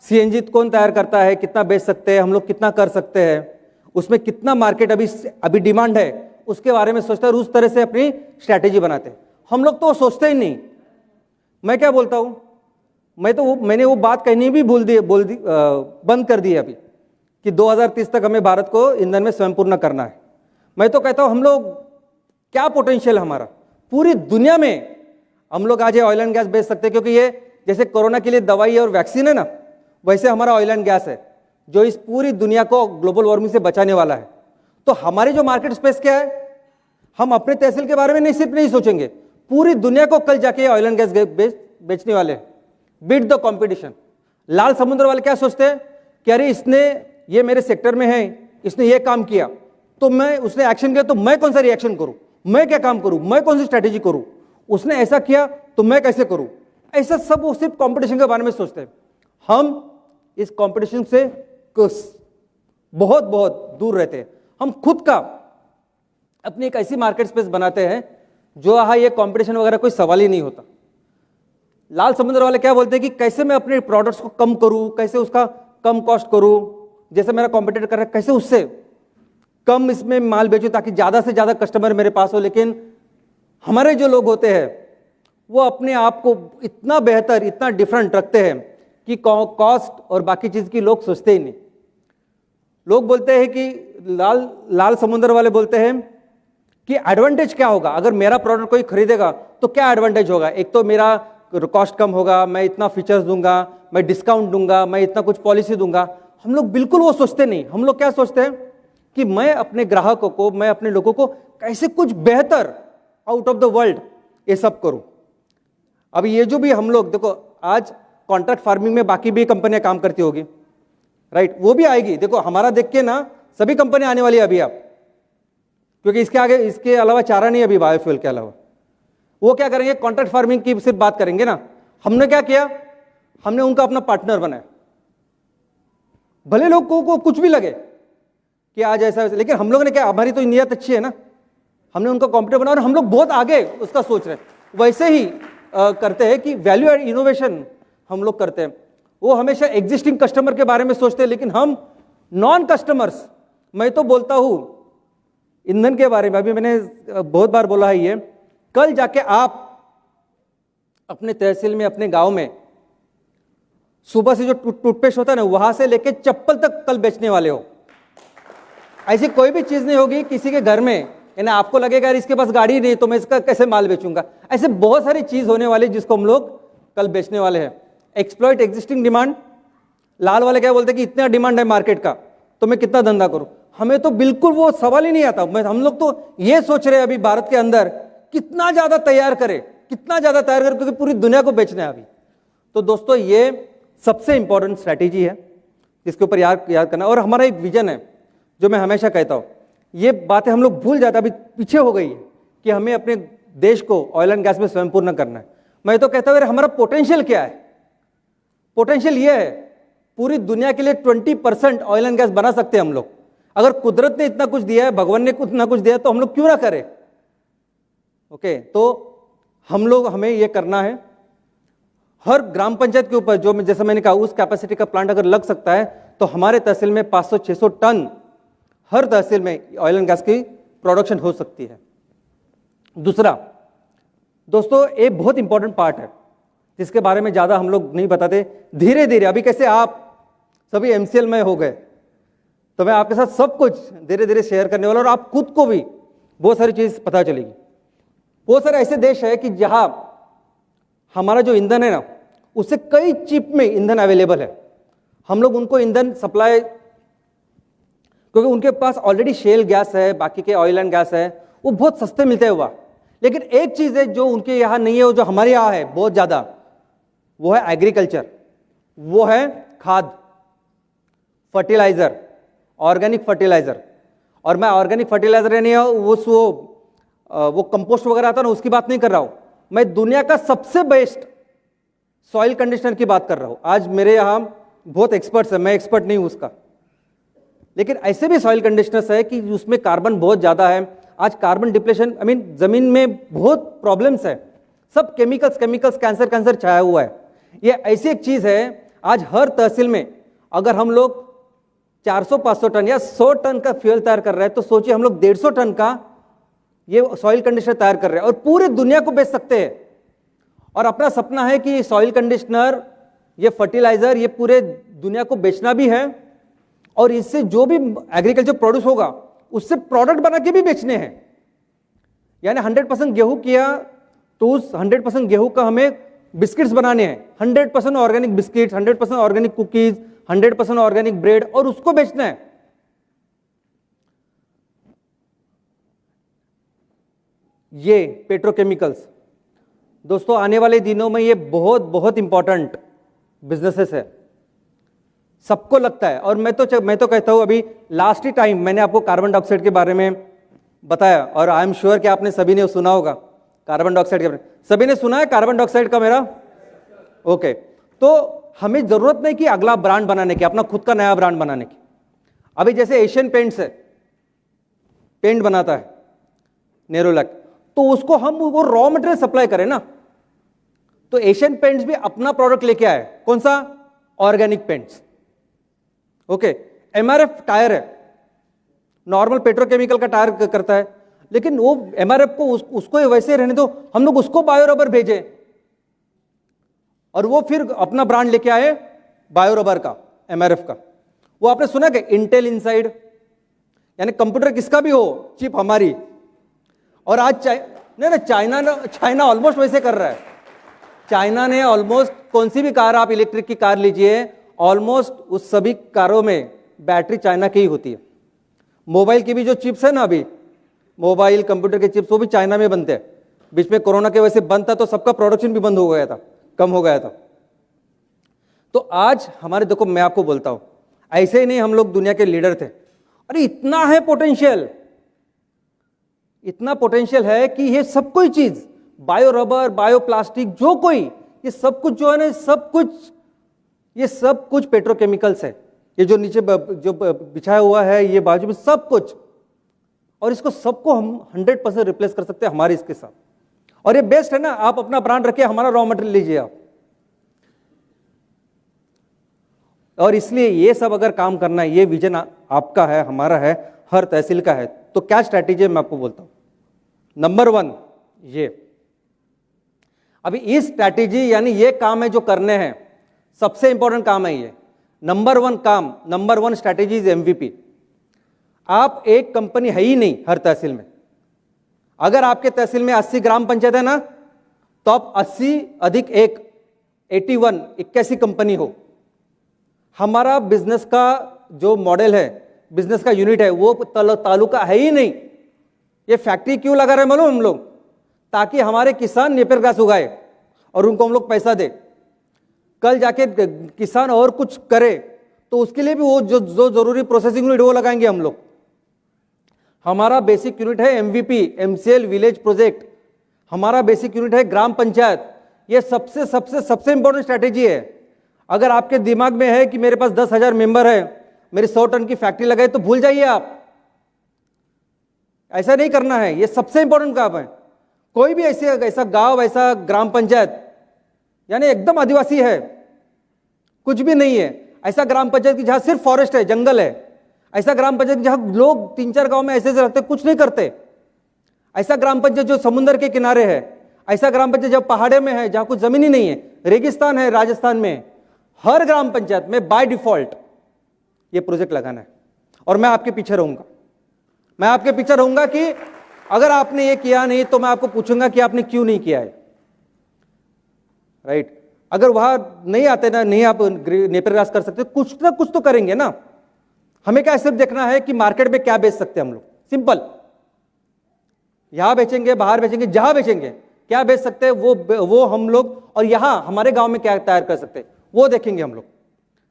सीएनजी कौन तैयार करता है, कितना बेच सकते हैं हम लोग, कितना कर सकते हैं, उसमें कितना मार्केट अभी डिमांड है, उसके बारे में सोचते हैं और उस तरह से अपनी स्ट्रैटेजी बनाते हैं। हम लोग तो वो सोचते ही नहीं। मैं क्या बोलता हूं, मैंने वो बात कहनी भी बंद कर दी है अभी कि 2030 तक हमें भारत को ईंधन में स्वयं पूर्ण करना है। मैं तो कहता हूं हम लोग क्या पोटेंशियल हमारा पूरी दुनिया में, हम लोग आज ये ऑयल एंड गैस बेच सकते हैं, क्योंकि ये जैसे कोरोना के लिए दवाई और वैक्सीन है ना, वैसे हमारा ऑयल एंड गैस है जो इस पूरी दुनिया को ग्लोबल वार्मिंग से बचाने वाला है। तो हमारी जो मार्केट स्पेस क्या है, हम अपने तहसील के बारे में नहीं सिर्फ नहीं सोचेंगे, पूरी दुनिया को कल जाके ऑयल एंड गैस बेचने वाले हैं। Beat the competition. लाल समुद्र वाले क्या सोचते हैं कि अरे इसने ये मेरे सेक्टर में है, इसने ये काम किया तो उसने एक्शन किया तो मैं कौन सा रिएक्शन करूं, मैं क्या काम करूं, मैं कौन सी स्ट्रेटेजी करूं, उसने ऐसा किया तो मैं कैसे करूं। ऐसा सब वो सिर्फ कंपटीशन के बारे में सोचते हैं। हम इस कंपटीशन से बहुत बहुत दूर रहते हैं। हम खुद का अपनी एक ऐसी मार्केट स्पेस बनाते हैं जो ये कंपटीशन वगैरह कोई सवाल ही नहीं होता। लाल समुद्र वाले क्या बोलते हैं कि कैसे मैं अपने प्रोडक्ट्स को कम करूं, कैसे उसका कम कॉस्ट करूं, जैसे मेरा कॉम्पिटिटर कर रहा है कैसे उससे कम इसमें माल बेचूं ताकि ज्यादा से ज्यादा कस्टमर मेरे पास हो। लेकिन हमारे जो लोग होते हैं वो अपने आप को इतना बेहतर, इतना डिफरेंट रखते हैं कि कॉस्ट और बाकी चीज की लोग सोचते ही नहीं। लोग बोलते हैं कि लाल समुद्र वाले बोलते हैं कि एडवांटेज क्या होगा अगर मेरा प्रोडक्ट कोई खरीदेगा तो क्या एडवांटेज होगा। एक तो मेरा कॉस्ट कम होगा, मैं इतना फीचर्स दूंगा, मैं डिस्काउंट दूंगा, मैं इतना कुछ पॉलिसी दूंगा। हम लोग बिल्कुल वो सोचते नहीं। हम लोग क्या सोचते हैं कि मैं अपने ग्राहकों को, मैं अपने लोगों को कैसे कुछ बेहतर आउट ऑफ द वर्ल्ड ये सब करूं। अब ये जो भी हम लोग देखो, आज कॉन्ट्रैक्ट फार्मिंग में बाकी भी कंपनियां काम करती होगी, राइट, वो भी आएगी। देखो हमारा देख के ना सभी कंपनियां आने वाली है अभी, आप क्योंकि इसके आगे इसके अलावा चारा नहीं अभी बायोफ्यूल के अलावा। वो क्या करेंगे, कॉन्ट्रैक्ट फार्मिंग की सिर्फ बात करेंगे ना। हमने क्या किया, हमने उनका अपना पार्टनर बनाया। भले लोगों को कुछ भी लगे कि आज ऐसा, लेकिन हम लोगों ने क्या, हमारी तो नीयत अच्छी है ना, हमने उनका कॉम्पिटिटर बनाया और हम लोग बहुत आगे उसका सोच रहे हैं। वैसे ही करते हैं कि वैल्यू एड इनोवेशन हम लोग करते हैं। वो हमेशा एग्जिस्टिंग कस्टमर के बारे में सोचते हैं, लेकिन हम नॉन कस्टमर्स, मैं तो बोलता हूं ईंधन के बारे में, अभी मैंने बहुत बार बोला है ये, कल जाके आप अपने तहसील में, अपने गांव में सुबह से जो टूथपेस्ट होता है ना, वहां से लेके चप्पल तक कल बेचने वाले हो। ऐसी कोई भी चीज नहीं होगी किसी के घर में, यानी आपको लगेगा यार इसके पास गाड़ी नहीं तो मैं इसका कैसे माल बेचूंगा। ऐसे बहुत सारी चीज होने वाली जिसको हम लोग कल बेचने वाले हैं। Exploit existing demand. लाल वाले क्या बोलते हैं कि इतना डिमांड है मार्केट का तो मैं कितना धंधा करूं। हमें तो बिल्कुल वो सवाल ही नहीं आता। हम लोग तो ये सोच रहे हैं अभी भारत के अंदर कितना ज्यादा तैयार करें, कितना ज्यादा तैयार करें, क्योंकि पूरी दुनिया को बेचना है अभी। तो दोस्तों ये सबसे इंपॉर्टेंट स्ट्रैटेजी है जिसके ऊपर याद करना। और हमारा एक विजन है जो मैं हमेशा कहता हूं, ये बातें हम लोग भूल जाते, अभी पीछे हो गई है कि हमें अपने देश को ऑयल एंड गैस में स्वयं पूर्ण करना है। मैं तो कहता हूं हमारा पोटेंशियल क्या है। पोटेंशियल ये है, पूरी दुनिया के लिए 20% ऑयल एंड गैस बना सकते हैं हम लोग। अगर कुदरत ने इतना कुछ दिया है, भगवान ने इतना कुछ दिया है, तो हम लोग क्यों ना करें। ओके, तो हमें ये करना है। हर ग्राम पंचायत के ऊपर जो जैसा मैंने कहा उस कैपेसिटी का प्लांट अगर लग सकता है तो हमारे तहसील में 500-600 टन हर तहसील में ऑयल एंड गैस की प्रोडक्शन हो सकती है। दूसरा दोस्तों, एक बहुत इंपॉर्टेंट पार्ट है जिसके बारे में ज्यादा हम लोग नहीं बताते। धीरे धीरे अभी कैसे आप सभी एमसीएल में हो गए, तो मैं आपके साथ सब कुछ धीरे धीरे शेयर करने वाला, और आप खुद को भी बहुत सारी चीज पता चलेगी। बहुत सारे ऐसे देश है कि जहां हमारा जो ईंधन है ना, उससे कई चिप में ईंधन अवेलेबल है। हम लोग उनको ईंधन सप्लाई, क्योंकि उनके पास ऑलरेडी शेल गैस है, बाकी के ऑयल एंड गैस है, वो बहुत सस्ते मिलते हैं वहां। लेकिन एक चीज है जो उनके यहां नहीं है, जो हमारे यहां है बहुत ज्यादा, वो है एग्रीकल्चर, वो है खाद, फर्टिलाइजर, ऑर्गेनिक फर्टिलाइजर। और मैं ऑर्गेनिक फर्टिलाइजर नहीं वो कंपोस्ट वगैरह आता है ना, उसकी बात नहीं कर रहा हूं। मैं दुनिया का सबसे बेस्ट सॉइल कंडीशनर की बात कर रहा हूं। आज मेरे यहाँ बहुत एक्सपर्ट्स हैं, मैं एक्सपर्ट नहीं हूं उसका, लेकिन ऐसे भी सॉइल कंडीशनर्स है कि उसमें कार्बन बहुत ज्यादा है। आज कार्बन डिप्लेशन, जमीन में बहुत प्रॉब्लम्स है, सब केमिकल्स कैंसर छाया हुआ है। ये ऐसी एक चीज है, आज हर तहसील में अगर हम लोग 400-500 टन या 100 टन का फ्यूल तैयार कर रहे हैं, तो सोचिए हम लोग 150 टन का ये सॉइल कंडीशनर तैयार कर रहे हैं और पूरे दुनिया को बेच सकते हैं। और अपना सपना है कि सॉइल कंडीशनर, ये फर्टिलाइजर, ये पूरे दुनिया को बेचना भी है और इससे जो भी एग्रीकल्चर प्रोड्यूस होगा उससे प्रोडक्ट बना के भी बेचने हैं। यानी 100% गेहूं किया तो उस 100% गेहूं का हमें बिस्किट्स बनाने हैं, 100% organic biscuits, 100% organic cookies, 100% organic bread, और उसको बेचना है। ये पेट्रोकेमिकल्स दोस्तों आने वाले दिनों में ये बहुत बहुत इंपॉर्टेंट बिजनेसेस है, सबको लगता है। और मैं तो कहता हूं, अभी लास्ट ही टाइम मैंने आपको कार्बन डाइऑक्साइड के बारे में बताया और आई एम श्योर कि आपने सभी ने सुना होगा कार्बन डाइऑक्साइड के बारे में। सभी ने सुना है कार्बन डाइऑक्साइड का मेरा? ओके, तो हमें जरूरत नहीं कि अगला ब्रांड बनाने की, अपना खुद का नया ब्रांड बनाने की। अभी जैसे एशियन पेंट्स है, पेंट बनाता है नेरोलैक, तो उसको हम वो रॉ मटेरियल सप्लाई करें ना, तो एशियन पेंट्स भी अपना प्रोडक्ट लेके आए। कौन सा? Organic paints. Okay, MRF tyre है, नॉर्मल पेट्रोकेमिकल का टायर करता है, लेकिन वो एमआरएफ को उसको वैसे रहने दो, हम लोग उसको बायो रबर भेजे और वो फिर अपना ब्रांड लेके आए बायो रबर का, एमआरएफ का। वो आपने सुना कि इंटेल इनसाइड, यानी कंप्यूटर किसका भी हो, चिप हमारी। और आज चाइना ऑलमोस्ट वैसे कर रहा है। चाइना ने ऑलमोस्ट कोई सी भी कार, आप इलेक्ट्रिक की कार लीजिए, ऑलमोस्ट उस सभी कारों में बैटरी चाइना की ही होती है। मोबाइल की भी जो चिप्स है ना, अभी मोबाइल कंप्यूटर के चिप्स, वो भी चाइना में बनते हैं। बीच में कोरोना की वजह से बंद था तो सबका प्रोडक्शन भी बंद हो गया था, कम हो गया था। तो आज हमारे, देखो मैं आपको बोलता हूं, ऐसे ही नहीं हम लोग दुनिया के लीडर थे। अरे इतना है पोटेंशियल, इतना पोटेंशियल है कि ये सब कोई चीज, बायो रबर, बायो प्लास्टिक, जो कोई, ये सब कुछ जो है ना, ये सब कुछ पेट्रोकेमिकल्स है। ये जो नीचे जो बिछाया हुआ है, ये बाजू में सब कुछ, और इसको सबको हम 100% रिप्लेस कर सकते हैं हमारे इसके साथ। और ये बेस्ट है ना, आप अपना ब्रांड रखिए, हमारा रॉ मटेरियल लीजिए आप। और इसलिए ये सब अगर काम करना है, ये विजन आपका है, हमारा है, हर तहसील का है, तो क्या स्ट्रैटेजी है मैं आपको बोलता हूं। नंबर 1 ये, अभी इस स्ट्रैटेजी यानी ये काम है जो करने हैं, सबसे इंपॉर्टेंट काम है ये। Number 1 strategy is MVP। आप एक कंपनी है ही नहीं हर तहसील में। अगर आपके तहसील में 80 ग्राम पंचायत है ना, तो आप 80 अधिक 1 81 कंपनी हो। हमारा बिजनेस का जो मॉडल है, बिजनेस का यूनिट है, वो तालुका है ही नहीं। ये फैक्ट्री क्यों लगा रहे मालूम हम लोग? ताकि हमारे किसान नेपियर घास उगाए और उनको हम लोग पैसा दे। कल जाके किसान और कुछ करे तो उसके लिए भी वो जो जरूरी प्रोसेसिंग यूनिट वो लगाएंगे हम लोग। हमारा बेसिक यूनिट है MVP, MCL विलेज प्रोजेक्ट। हमारा बेसिक यूनिट है ग्राम पंचायत। ये सबसे सबसे सबसे इंपॉर्टेंट स्ट्रैटेजी है। अगर आपके दिमाग में है कि मेरे पास 10,000 मेंबर है, मेरी 100 टन की फैक्ट्री लगाए, तो भूल जाइए आप, ऐसा नहीं करना है। ये सबसे इंपॉर्टेंट काम है। कोई भी ऐसा गांव, ऐसा ग्राम पंचायत यानी एकदम आदिवासी है, कुछ भी नहीं है, ऐसा ग्राम पंचायत की जहां सिर्फ फॉरेस्ट है, जंगल है, ऐसा ग्राम पंचायत जहां लोग 3-4 गांव में ऐसे रहते, कुछ नहीं करते, ऐसा ग्राम पंचायत जो समुद्र के किनारे है, ऐसा ग्राम पंचायत जब पहाड़े में है, जहां कुछ जमीन ही नहीं है, रेगिस्तान है राजस्थान में, हर ग्राम पंचायत में बाय डिफॉल्ट ये प्रोजेक्ट लगाना है। और मैं आपके पीछे रहूंगा, मैं आपके पीछे रहूंगा कि अगर आपने ये किया नहीं तो मैं आपको पूछूंगा कि आपने क्यों नहीं किया है। राइट? अगर वहां नहीं आते ना, नहीं आप नेपियर घास कर सकते, कुछ ना कुछ तो करेंगे ना। हमें क्या सिर्फ देखना है कि मार्केट में क्या बेच सकते हैं हम लोग, सिंपल। यहां बेचेंगे, बाहर बेचेंगे, जहां बेचेंगे क्या बेच सकते हैं वो हम लोग, और यहां हमारे गांव में क्या तैयार कर सकते हैं वो देखेंगे हम लोग।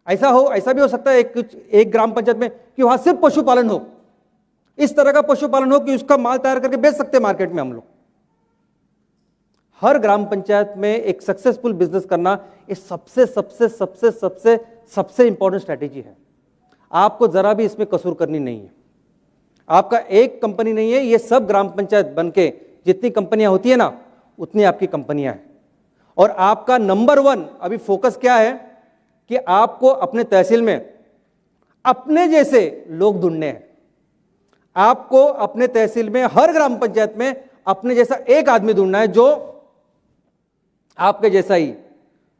ऐसा भी हो सकता है एक ग्राम पंचायत में कि वहां सिर्फ पशुपालन हो, इस तरह का पशुपालन हो कि उसका माल तैयार करके बेच सकते हैं मार्केट में हम लोग। हर ग्राम पंचायत में एक सक्सेसफुल बिजनेस करना ये सबसे सबसे सबसे सबसे सबसे इंपॉर्टेंट स्ट्रैटेजी है। आपको जरा भी इसमें कसूर करनी नहीं है। आपका एक कंपनी नहीं है, ये सब ग्राम पंचायत बनके जितनी कंपनियां होती है ना उतनी आपकी कंपनियां हैं। और आपका नंबर 1 अभी फोकस क्या है कि आपको अपने तहसील में अपने जैसे लोग ढूंढने हैं। आपको अपने तहसील में हर ग्राम पंचायत में अपने जैसा एक आदमी ढूंढना है जो आपके जैसा ही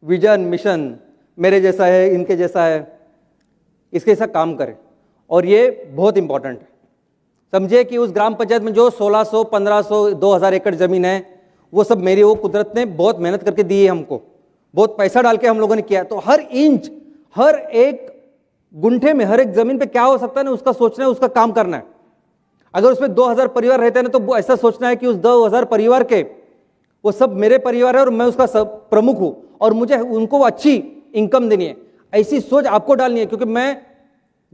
विजन मिशन मेरे जैसा है, इनके जैसा है, इसके जैसा काम करे। और ये बहुत इंपॉर्टेंट है। समझिए कि उस ग्राम पंचायत में जो 1600, 1500, 2000 एकड़ जमीन है वो सब मेरी, वो कुदरत ने बहुत मेहनत करके दी है हमको, बहुत पैसा डाल के हम लोगों ने किया। तो हर इंच, हर एक गुंठे में, हर एक जमीन पे क्या हो सकता है ना उसका सोचना है, उसका काम करना है। अगर उसमें 2000 परिवार रहते हैं ना तो ऐसा सोचना है कि उस 2000 परिवार के वो सब मेरे परिवार है और मैं उसका सब प्रमुख हूं और मुझे उनको अच्छी इनकम देनी है। ऐसी सोच आपको डालनी है, क्योंकि मैं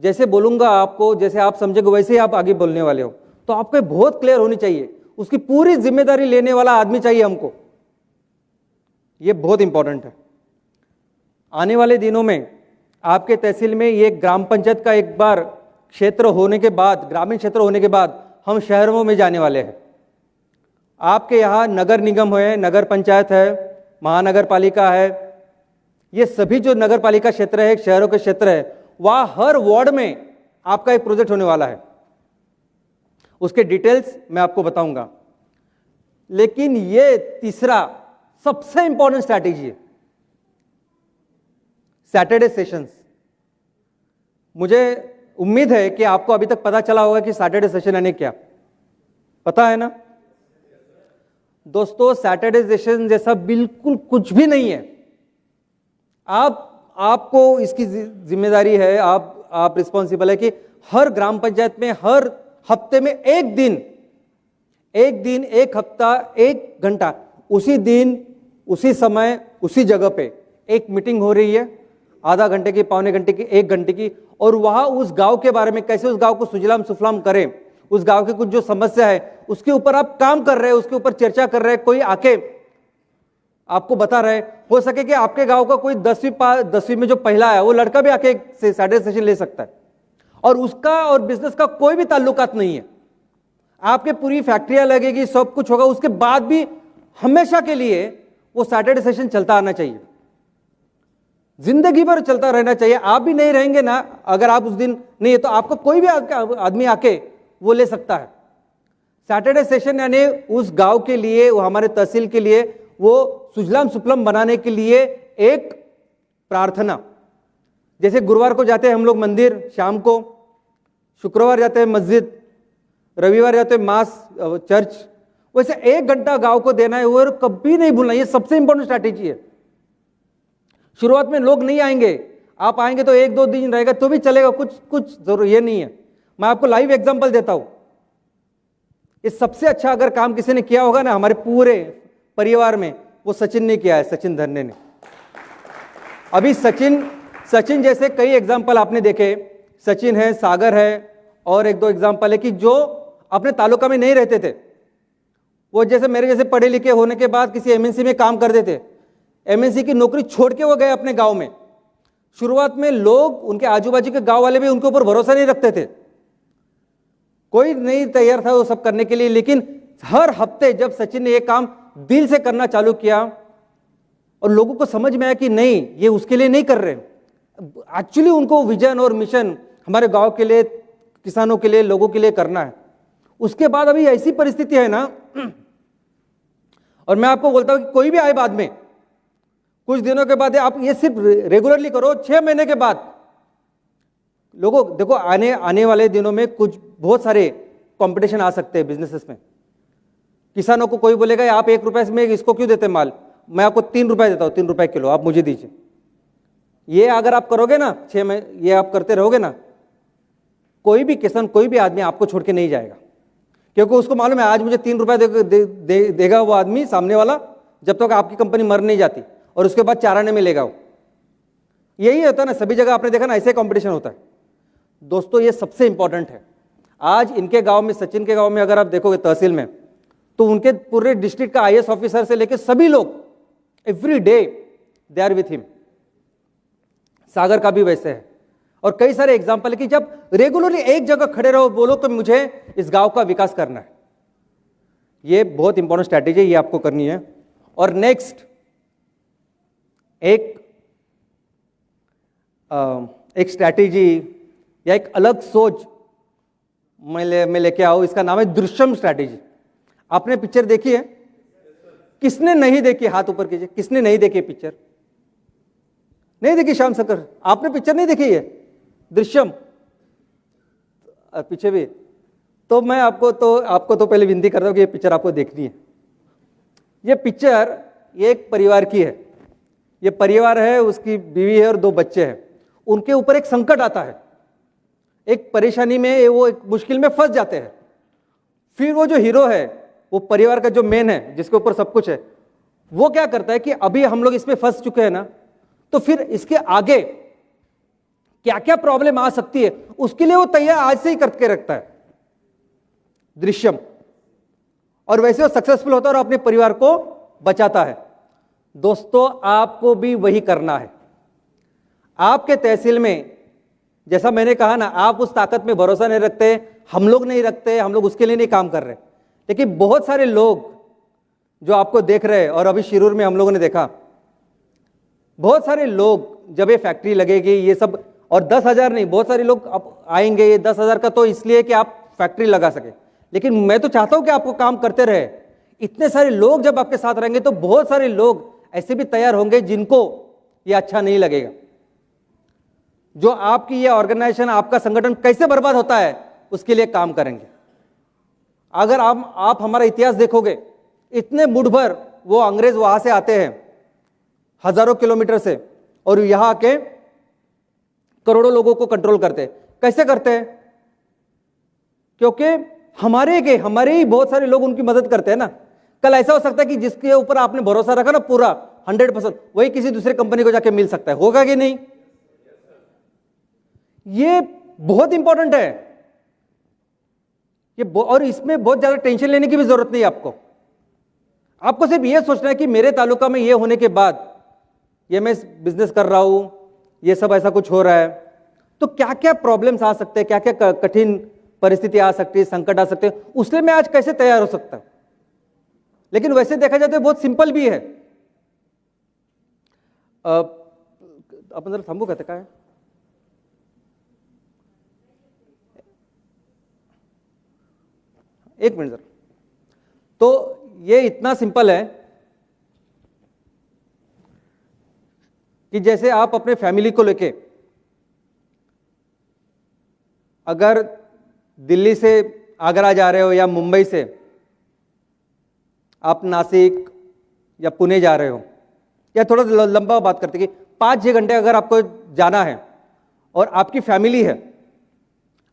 जैसे बोलूंगा आपको, जैसे आप समझेंगे वैसे ही आप आगे बोलने वाले हो। तो आपको बहुत क्लियर होनी चाहिए, उसकी पूरी जिम्मेदारी लेने वाला आदमी चाहिए हमको। ये बहुत इंपॉर्टेंट है। आने वाले दिनों में आपके तहसील में ये ग्राम पंचायत का एक बार क्षेत्र होने के बाद, ग्रामीण क्षेत्र होने के बाद हम शहरों में जाने वाले हैं। आपके यहाँ नगर निगम है, नगर पंचायत है, महानगर पालिका है, ये सभी जो नगर पालिका क्षेत्र है, शहरों के क्षेत्र है, वहां हर वार्ड में आपका एक प्रोजेक्ट होने वाला है। उसके डिटेल्स मैं आपको बताऊंगा। लेकिन ये तीसरा सबसे इंपॉर्टेंट स्ट्रैटेजी है सैटरडे सेशंस। मुझे उम्मीद है कि आपको अभी तक पता चला होगा कि सैटरडे सेशन यानी क्या, पता है ना दोस्तों? सैटरडे सेशन जैसा बिल्कुल कुछ भी नहीं है। आपको इसकी जिम्मेदारी है, आप रिस्पॉन्सिबल है कि हर ग्राम पंचायत में हर हफ्ते में एक दिन, एक हफ्ता, एक घंटा, उसी दिन, उसी समय, उसी जगह पे एक मीटिंग हो रही है, आधा घंटे की, पौने घंटे की, 1 घंटे की। और वहां उस गांव के बारे में, कैसे उस गांव को सुजलाम सुफलाम करें, उस गांव की कुछ जो समस्या है उसके ऊपर आप काम कर रहे हैं, उसके ऊपर चर्चा कर रहे हैं। कोई आके आपको बता रहे, हो सके कि आपके गांव का कोई 10वीं में जो पहला है वो लड़का भी आके सैटरडे सेशन ले सकता है और उसका और बिजनेस का कोई भी ताल्लुकात नहीं है। आपके पूरी फैक्ट्रियां लगेगी, सब कुछ होगा, उसके बाद भी हमेशा के लिए वो सैटरडे सेशन चलता आना चाहिए, जिंदगी भर चलता रहना चाहिए। आप भी नहीं रहेंगे ना, अगर आप उस दिन नहीं है तो आपको कोई भी आदमी आके वो ले सकता है। सैटरडे सेशन यानी उस गांव के लिए, वो हमारे तहसील के लिए, वो सुजलाम सुफलाम बनाने के लिए एक प्रार्थना। जैसे गुरुवार को जाते हैं हम लोग मंदिर शाम को, शुक्रवार जाते हैं मस्जिद, रविवार जाते हैं मास चर्च, वैसे 1 घंटा गांव को देना है और कभी नहीं भूलना। ये सबसे इंपॉर्टेंट स्ट्रैटेजी है। शुरुआत में लोग नहीं आएंगे, आप आएंगे तो 1-2 दिन रहेगा तो भी चलेगा, कुछ जरूर ये नहीं है। मैं आपको लाइव एग्जांपल देता हूं। ये सबसे अच्छा अगर काम किसी ने किया होगा ना हमारे पूरे परिवार में, वो सचिन ने किया है, सचिन धरने ने। अभी सचिन जैसे कई एग्जांपल आपने देखे, सचिन है, सागर है, और 1-2 एग्जांपल है कि जो अपने तालुका में नहीं रहते थे, वो जैसे मेरे जैसे पढ़े लिखे होने के बाद किसी एमएनसी में काम करते थे, एमएनसी की नौकरी छोड़ के वो गए अपने गांव में। शुरुआत में लोग, उनके आजू बाजू के गांव वाले भी उनके ऊपर भरोसा नहीं रखते थे, कोई नहीं तैयार था वो सब करने के लिए। लेकिन हर हफ्ते जब सचिन ने ये काम दिल से करना चालू किया और लोगों को समझ में आया कि नहीं, ये उसके लिए नहीं कर रहे, एक्चुअली उनको विजन और मिशन हमारे गांव के लिए, किसानों के लिए, लोगों के लिए करना है। उसके बाद अभी ऐसी परिस्थिति है ना, और मैं आपको बोलता हूं कि कोई भी आए बाद में, कुछ दिनों के बाद आप ये सिर्फ रेगुलरली करो, 6 महीने के बाद लोगों, देखो आने वाले दिनों में कुछ बहुत सारे कंपटीशन आ सकते हैं बिजनेसेस में। किसानों को कोई बोलेगा आप 1 रुपए में इसको क्यों देते माल, मैं आपको 3 रुपए देता हूं, 3 रुपए किलो आप मुझे दीजिए। ये अगर आप करोगे ना 6 महीने, ये आप करते रहोगे ना, कोई भी किसान, कोई भी आदमी आपको छोड़ के नहीं जाएगा, क्योंकि उसको मालूम है आज मुझे 3 रुपए देगा वो आदमी सामने वाला, जब तक आपकी कंपनी मर नहीं जाती, और उसके बाद चारा नहीं मिलेगा वो। यही होता है ना, सभी जगह आपने देखा ना, ऐसे कंपटीशन होता है। दोस्तों ये सबसे इंपॉर्टेंट है। आज इनके गांव में, सचिन के गांव में अगर आप देखोगे तहसील में, तो उनके पूरे डिस्ट्रिक्ट का आईएएस ऑफिसर से लेकर सभी लोग every day they are with him. Sagar का भी वैसे है, और कई सारे एग्जाम्पल है कि जब रेगुलरली एक जगह खड़े रहो, बोलो कि मुझे इस गांव का विकास करना है, ये बहुत इंपॉर्टेंट स्ट्रैटेजी है, ये आपको करनी है। और नेक्स्ट एक स्ट्रैटेजी या एक अलग सोच मैं लेके आऊं, इसका नाम है दृश्यम स्ट्रैटेजी। आपने पिक्चर देखी है? किसने नहीं देखी हाथ ऊपर कीजिए। किसने नहीं देखी पिक्चर? नहीं देखी श्याम शंकर, आपने पिक्चर नहीं देखी है दृश्यम? पीछे भी तो मैं आपको तो पहले विनती करता हूं कि ये पिक्चर आपको देखनी है। ये पिक्चर ये एक परिवार की है। ये परिवार है, उसकी बीवी है और 2 बच्चे हैं। उनके ऊपर एक संकट आता है, एक परेशानी में, वो एक मुश्किल में फंस जाते हैं। फिर वो जो हीरो है, वो परिवार का जो मेन है, जिसके ऊपर सब कुछ है, वो क्या करता है कि अभी हम लोग इसमें फंस चुके हैं ना, तो फिर इसके आगे क्या क्या प्रॉब्लम आ सकती है उसके लिए वो तैयार आज से ही करके रखता है। दृश्यम। और वैसे वो सक्सेसफुल होता है और अपने परिवार को बचाता है। दोस्तों, आपको भी वही करना है। आपके तहसील में, जैसा मैंने कहा ना, आप उस ताकत में भरोसा नहीं रखते, हम लोग नहीं रखते, हम लोग उसके लिए नहीं काम कर रहे। लेकिन बहुत सारे लोग जो आपको देख रहे हैं, और अभी शिरूर में हम लोगों ने देखा, बहुत सारे लोग जब ये फैक्ट्री लगेगी, ये सब, और 10,000 नहीं, बहुत सारे लोग अब आएंगे। ये 10,000 का तो इसलिए कि आप फैक्ट्री लगा सके, लेकिन मैं तो चाहता हूं कि आपको काम करते रहे। इतने सारे लोग जब आपके साथ रहेंगे तो बहुत सारे लोग ऐसे भी तैयार होंगे जिनको ये अच्छा नहीं लगेगा। जो आपकी ये ऑर्गेनाइजेशन, आपका संगठन कैसे बर्बाद होता है उसके लिए काम करेंगे। अगर आप हमारा इतिहास देखोगे, इतने मुठभर वो अंग्रेज वहां से आते हैं हजारों किलोमीटर से, और यहां आके करोड़ों लोगों को कंट्रोल करते हैं। कैसे करते हैं? क्योंकि हमारे ही बहुत सारे लोग उनकी मदद करते हैं ना। कल ऐसा हो सकता है कि जिसके ऊपर आपने भरोसा रखा ना पूरा 100%, वही किसी दूसरे कंपनी को जाके मिल सकता है। होगा कि नहीं? ये बहुत इंपॉर्टेंट है ये, और इसमें बहुत ज्यादा टेंशन लेने की भी जरूरत नहीं है आपको सिर्फ ये सोचना है कि मेरे तालुका में ये होने के बाद ये मैं बिजनेस कर रहा हूं, ये सब ऐसा कुछ हो रहा है, तो क्या क्या प्रॉब्लम्स आ सकते हैं, क्या क्या कठिन परिस्थिति आ सकती है, संकट आ सकते हैं, उसलिए मैं आज कैसे तैयार हो सकता हूं। लेकिन वैसे देखा जाए तो बहुत सिंपल भी है। अपन जरा थांबू कहते काय, एक मिनट जरा। तो ये इतना सिंपल है कि जैसे आप अपने फैमिली को लेके अगर दिल्ली से आगरा जा रहे हो या मुंबई से आप नासिक या पुणे जा रहे हो, या थोड़ा लंबा बात करते कि 5-6 घंटे अगर आपको जाना है और आपकी फैमिली है,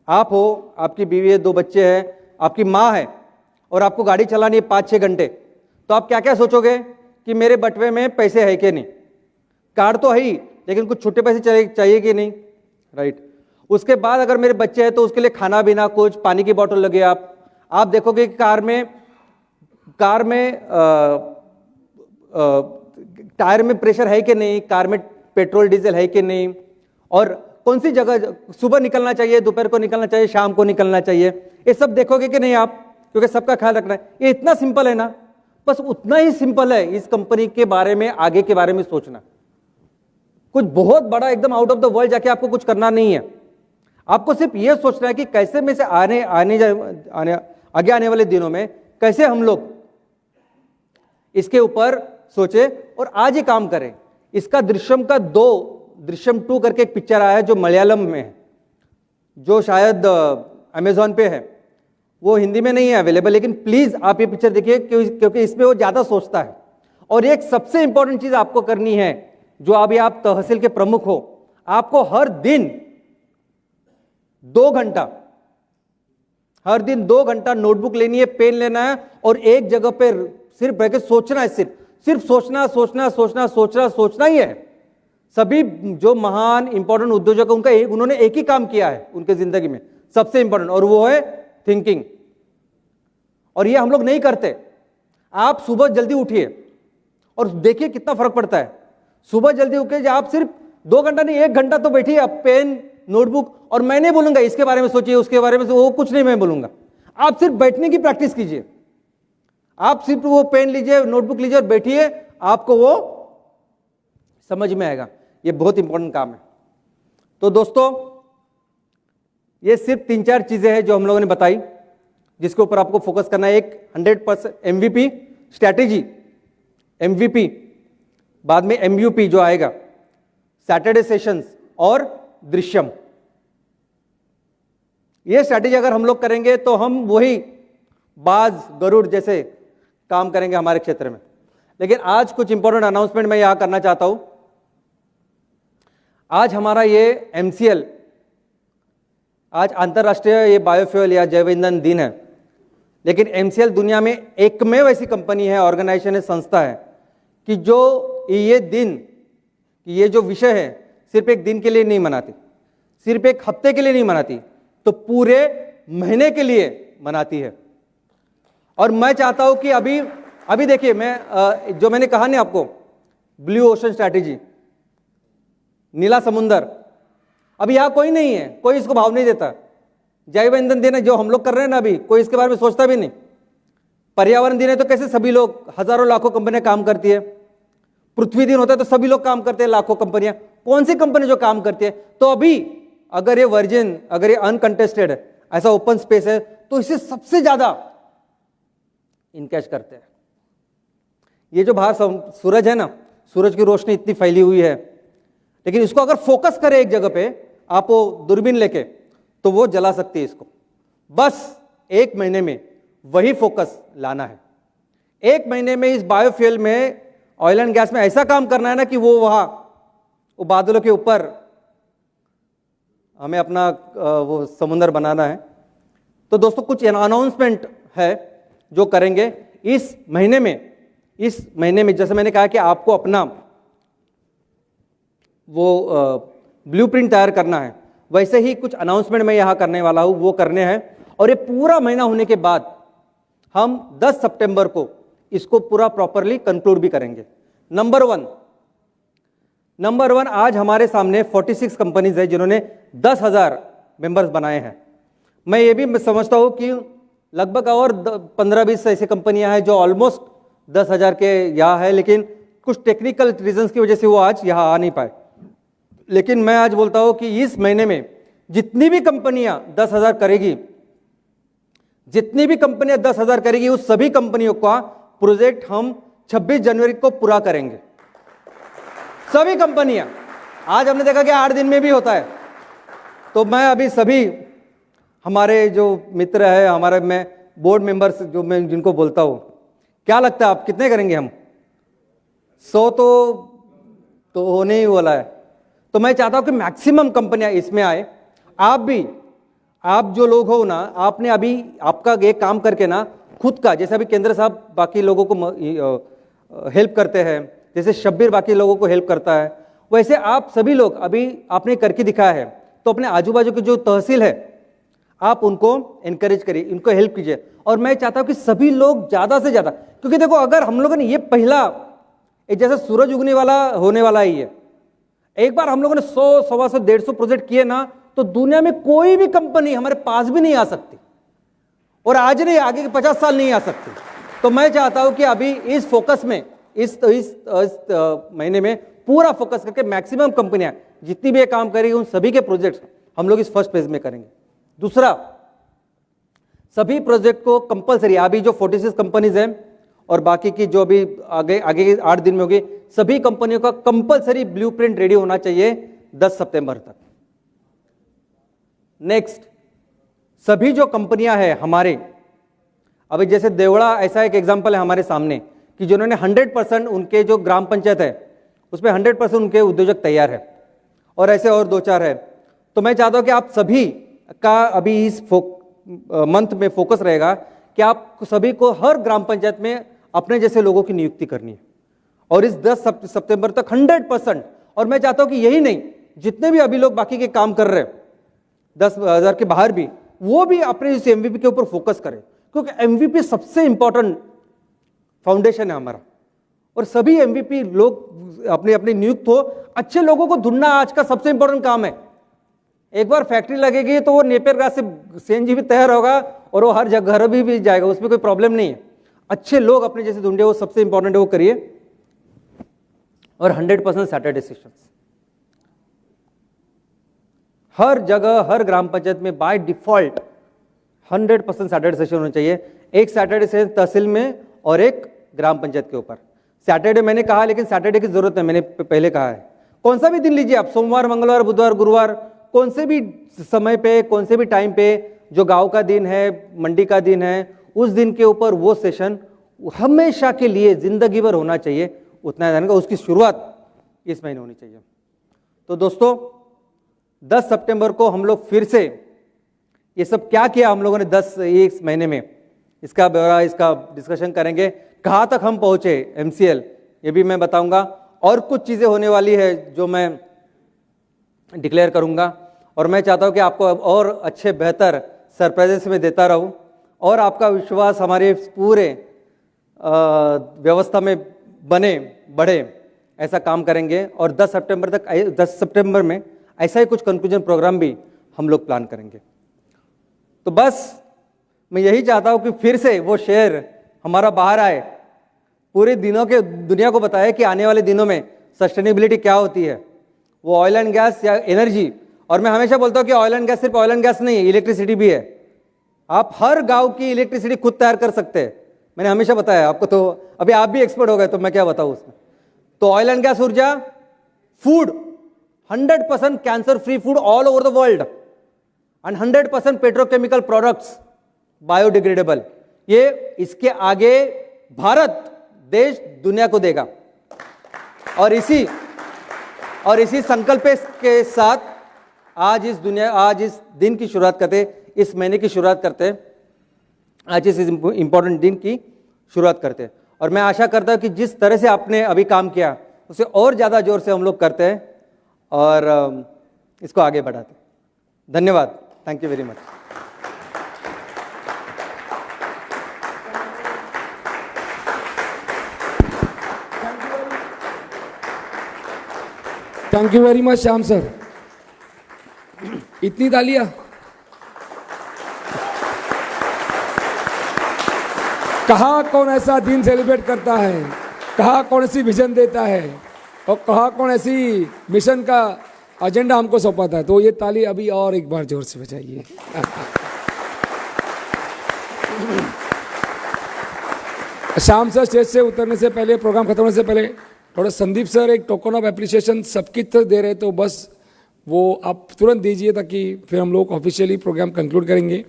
आप हो, आपकी बीवी है, 2 बच्चे हैं, आपकी माँ है, और आपको गाड़ी चलानी है 5-6 घंटे, तो आप क्या क्या सोचोगे कि मेरे बटवे में पैसे है कि नहीं? कार तो है ही, लेकिन कुछ छुट्टे पैसे चाहिए कि नहीं, राइट? उसके बाद अगर मेरे बच्चे हैं तो उसके लिए खाना पीना, कुछ पानी की बोतल लगे। आप देखोगे कि कार में टायर में प्रेशर है कि नहीं, कार में पेट्रोल डीजल है कि नहीं, और कौन सी जगह सुबह निकलना चाहिए, दोपहर को निकलना चाहिए, शाम को निकलना चाहिए, ये सब देखोगे कि नहीं आप? क्योंकि सबका ख्याल रखना है। ये इतना सिंपल है ना, बस उतना ही सिंपल है इस कंपनी के बारे में, आगे के बारे में सोचना। कुछ बहुत बड़ा एकदम आउट ऑफ द वर्ल्ड जाके आपको कुछ करना नहीं है। आपको सिर्फ ये सोचना है कि कैसे में से आगे आने वाले दिनों में कैसे हम लोग इसके ऊपर सोचे और आज ही काम करें। इसका दृश्यम 2 करके एक पिक्चर आया है जो मलयालम में है, जो शायद अमेजॉन पे है, वो हिंदी में नहीं है अवेलेबल, लेकिन प्लीज आप ये पिक्चर देखिए क्योंकि इसमें वो ज्यादा सोचता है। और एक सबसे इंपॉर्टेंट चीज आपको करनी है, जो अभी आप तहसील के प्रमुख हो, आपको हर दिन 2 घंटा नोटबुक लेनी है, पेन लेना है, और एक जगह पे सिर्फ बैठ के सोचना है। सिर्फ सोचना ही है। सभी जो महान इंपॉर्टेंट उद्योजक उन्होंने एक ही काम किया है उनके जिंदगी में, सबसे इंपॉर्टेंट, और वो है थिंकिंग। और ये हम लोग नहीं करते। आप सुबह जल्दी उठिए और देखिए कितना फर्क पड़ता है। सुबह जल्दी उठिए, आप सिर्फ 2 घंटा नहीं 1 घंटा तो बैठिए, आप पेन नोटबुक, और मैं नहीं बोलूंगा इसके बारे में सोचिए उसके बारे में, वो कुछ नहीं मैं बोलूंगा, आप सिर्फ बैठने की प्रैक्टिस कीजिए। आप सिर्फ वो पेन लीजिए, नोटबुक लीजिए और बैठिए, आपको वो समझ में आएगा। ये बहुत इंपॉर्टेंट काम है। तो दोस्तों, ये सिर्फ 3-4 चीजें हैं जो हम लोगों ने बताई, जिसके ऊपर आपको फोकस करना है। एक 100% MVP स्ट्रैटेजी, MVP, बाद में MUP जो आएगा, सैटरडे सेशंस और दृश्यम। ये स्ट्रैटेजी अगर हम लोग करेंगे तो हम वही बाज गरुड़ जैसे काम करेंगे हमारे क्षेत्र में। लेकिन आज कुछ इंपॉर्टेंट अनाउंसमेंट मैं यहां करना चाहता हूं। आज हमारा ये MCL, आज अंतरराष्ट्रीय ये बायोफ्यूल या जैव ईंधन दिन है, लेकिन MCL दुनिया में एकमेव ऐसी कंपनी है, ऑर्गेनाइजेशन है, संस्था है कि जो ये दिन, ये जो विषय है, सिर्फ एक दिन के लिए नहीं मनाती, सिर्फ एक हफ्ते के लिए नहीं मनाती, तो पूरे महीने के लिए मनाती है। और मैं चाहता हूं कि अभी देखिए, मैं जो मैंने कहा ना आपको, ब्लू ओशन स्ट्रैटेजी, नीला समुंदर, अभी यहां कोई नहीं है, कोई इसको भाव नहीं देता। जैव ईंधन दिन है जो हम लोग कर रहे हैं ना, अभी कोई इसके बारे में सोचता भी नहीं। पर्यावरण दिन है तो कैसे सभी लोग, हजारों लाखों कंपनियां काम करती है। पृथ्वी दिन होता है तो सभी लोग काम करते हैं, लाखों कंपनियां। कौन सी कंपनी जो काम करती है? तो अभी अगर ये वर्जिन, अगर ये अनकंटेस्टेड है, ऐसा ओपन स्पेस है, तो इसे सबसे ज्यादा इनकैश करते हैं। ये जो बाहर सूरज है ना, सूरज की रोशनी इतनी फैली हुई है, लेकिन इसको अगर फोकस करें एक जगह पे, आप वो दूरबीन लेके, तो वो जला सकती है इसको। बस 1 महीने में वही फोकस लाना है। 1 महीने में इस बायोफ्यूल में, ऑयल एंड गैस में ऐसा काम करना है ना कि वो वहां, वो बादलों के ऊपर हमें अपना वो समुंदर बनाना है। तो दोस्तों, कुछ अनाउंसमेंट है जो करेंगे इस महीने में। जैसे मैंने कहा कि आपको अपना वो ब्लूप्रिंट तैयार करना है, वैसे ही कुछ अनाउंसमेंट मैं यहां करने वाला हूं, वो करने हैं। और ये पूरा महीना होने के बाद हम 10 सितंबर को इसको पूरा प्रॉपरली कंक्लूड भी करेंगे। नंबर वन, आज हमारे सामने 46 कंपनीज है जिन्होंने 10,000 मेंबर्स बनाए हैं। मैं ये भी समझता हूं कि लगभग और 15-20 ऐसी कंपनियां हैं जो ऑलमोस्ट 10,000 के यहाँ है, लेकिन कुछ टेक्निकल रीजंस की वजह से वो आज यहाँ आ नहीं पाए। लेकिन मैं आज बोलता हूं कि इस महीने में जितनी भी कंपनियां 10,000 करेगी, उस सभी कंपनियों का प्रोजेक्ट हम 26 जनवरी को पूरा करेंगे। सभी कंपनियां, आज हमने देखा कि 8 दिन में भी होता है। तो मैं अभी सभी हमारे जो मित्र है, हमारे मैं बोर्ड मेंबर्स जो मैं जिनको बोलता हूं, क्या लगता है आप कितने करेंगे? हम 100 तो होने ही वाला है। तो मैं चाहता हूं कि मैक्सिमम कंपनियां इसमें आए। आप जो लोग हो ना, आपने अभी आपका ये काम करके ना खुद का, जैसे अभी केंद्र साहब बाकी लोगों को हेल्प करते हैं, जैसे शब्बीर बाकी लोगों को हेल्प करता है, वैसे आप सभी लोग अभी आपने करके दिखाया है। तो अपने आजू बाजू की जो तहसील है, आप उनको एनकरेज करिए, उनको हेल्प कीजिए। और मैं चाहता हूं कि सभी लोग ज्यादा से ज्यादा, क्योंकि देखो अगर हम लोगों ने ये पहला एक जैसे सूरज उगने वाला होने वाला ही है, एक बार हम लोगों ने 100, 125, 150 प्रोजेक्ट किए ना, तो दुनिया में कोई भी कंपनी हमारे पास भी नहीं आ सकती, और आज नहीं आगे के 50 साल नहीं आ सकती। तो मैं चाहता हूं कि अभी इस फोकस में, इस महीने में पूरा फोकस करके मैक्सिमम कंपनियां जितनी भी ये काम करेगी, उन सभी के प्रोजेक्ट्स हम लोग इस फर्स्ट फेज में करेंगे। दूसरा, सभी प्रोजेक्ट को कंपलसरी, अभी जो 46 कंपनीज हैं और बाकी की जो भी आगे 8 दिन में होगी, सभी कंपनियों का कंपलसरी ब्लूप्रिंट रेडी होना चाहिए 10 सितंबर तक। नेक्स्ट, सभी जो कंपनियां हैं हमारे, अभी जैसे देवड़ा ऐसा एक एग्जांपल है हमारे सामने कि जिन्होंने 100% उनके जो ग्राम पंचायत है उसमें 100% उनके उद्योजक तैयार है, और ऐसे और 2-4 है। तो मैं चाहता हूं कि आप सभी का अभी इस मंथ में फोकस रहेगा कि आप सभी को हर ग्राम पंचायत में अपने जैसे लोगों की नियुक्ति करनी है, और इस 10 सितंबर तक 100%। और मैं चाहता हूं कि यही नहीं, जितने भी अभी लोग बाकी के काम कर रहे हैं 10,000 के बाहर भी, वो भी अपने इस MVP के ऊपर फोकस करें, क्योंकि MVP सबसे इंपॉर्टेंट फाउंडेशन है हमारा। और सभी एमवीपी लोग अपने अपने नियुक्त हो, अच्छे लोगों को ढूंढना आज का सबसे इंपॉर्टेंट काम है। एक बार फैक्ट्री लगेगी तो वो नेपियर गैस से सीएनजी भी तैयार होगा और वो हर जगह घर भी जाएगा, उसमें कोई प्रॉब्लम नहीं है। अच्छे लोग अपने जैसे ढूंढे, वो सबसे इंपॉर्टेंट है, वो करिए। और 100% सैटरडे सेशंस हर जगह, हर ग्राम पंचायत में बाय डिफॉल्ट 100% सैटरडे सेशन होना चाहिए। एक सैटरडे सेशन तहसील में और एक ग्राम पंचायत के ऊपर। सैटरडे मैंने कहा, लेकिन सैटरडे की जरूरत है, मैंने पहले कहा है। कौन सा भी दिन लीजिए आप, सोमवार, मंगलवार, बुधवार, गुरुवार, कौन से भी समय पे, कौन से भी टाइम पे, जो गांव का दिन है, मंडी का दिन है, उस दिन के ऊपर वो सेशन हमेशा के लिए जिंदगी भर होना चाहिए। उतना जाने का, उसकी शुरुआत इस महीने होनी चाहिए। तो दोस्तों 10 सितंबर को हम लोग फिर से ये सब क्या किया हम लोगों ने 10 महीने में, इसका ब्यौरा, इसका डिस्कशन करेंगे। कहाँ तक हम पहुंचे एमसीएल, ये भी मैं बताऊंगा। और कुछ चीज़ें होने वाली है जो मैं डिक्लेयर करूंगा। और मैं चाहता हूं कि आपको और अच्छे बेहतर सरप्राइजेस में देता रहूं और आपका विश्वास हमारे पूरे व्यवस्था में बढ़े, ऐसा काम करेंगे। और 10 सितंबर में ऐसा ही कुछ कंक्लूजन प्रोग्राम भी हम लोग प्लान करेंगे। तो बस मैं यही चाहता हूं कि फिर से वो शेर हमारा बाहर आए, पूरे दुनिया को बताए कि आने वाले दिनों में सस्टेनेबिलिटी क्या होती है, वो ऑयल एंड गैस या एनर्जी। और मैं हमेशा बोलता हूं कि ऑयल एंड गैस सिर्फ ऑयल एंड गैस नहीं है, इलेक्ट्रिसिटी भी है। आप हर गांव की इलेक्ट्रिसिटी खुद तैयार कर सकते हैं, मैंने हमेशा बताया आपको। तो अभी आप भी एक्सपर्ट हो गए, तो मैं क्या बताऊं उसमें। तो ऑयल एंड गैस ऊर्जा, food, 100% cancer free food all over the world, and 100% petrochemical products biodegradable. ये इसके आगे भारत देश दुनिया को देगा। और इसी संकल्प के साथ आज इस दिन की शुरुआत करते, इस महीने की शुरुआत करते, आज इस इंपॉर्टेंट दिन की शुरुआत करते। और मैं आशा करता हूं कि जिस तरह से आपने अभी काम किया उसे और ज़्यादा जोर से हम लोग करते हैं और इसको आगे बढ़ाते हैं। धन्यवाद, thank you very much. Thank you very much Shyam sir. इतनी तालियां। कहाँ कौन ऐसा दिन सेलिब्रेट करता है, कहाँ कौन ऐसी विजन देता है और कहाँ कौन ऐसी मिशन का एजेंडा हमको सौंपाता है। तो ये ताली अभी और एक बार जोर से बजाइए। श्याम सर स्टेज से उतरने से पहले, प्रोग्राम खत्म होने से पहले, थोड़ा संदीप सर एक टोकन ऑफ एप्रिसिएशन सबकी तरफ दे रहे, तो बस वो आप तुरंत दीजिए ताकि फिर हम लोग ऑफिशियली प्रोग्राम कंक्लूड करेंगे।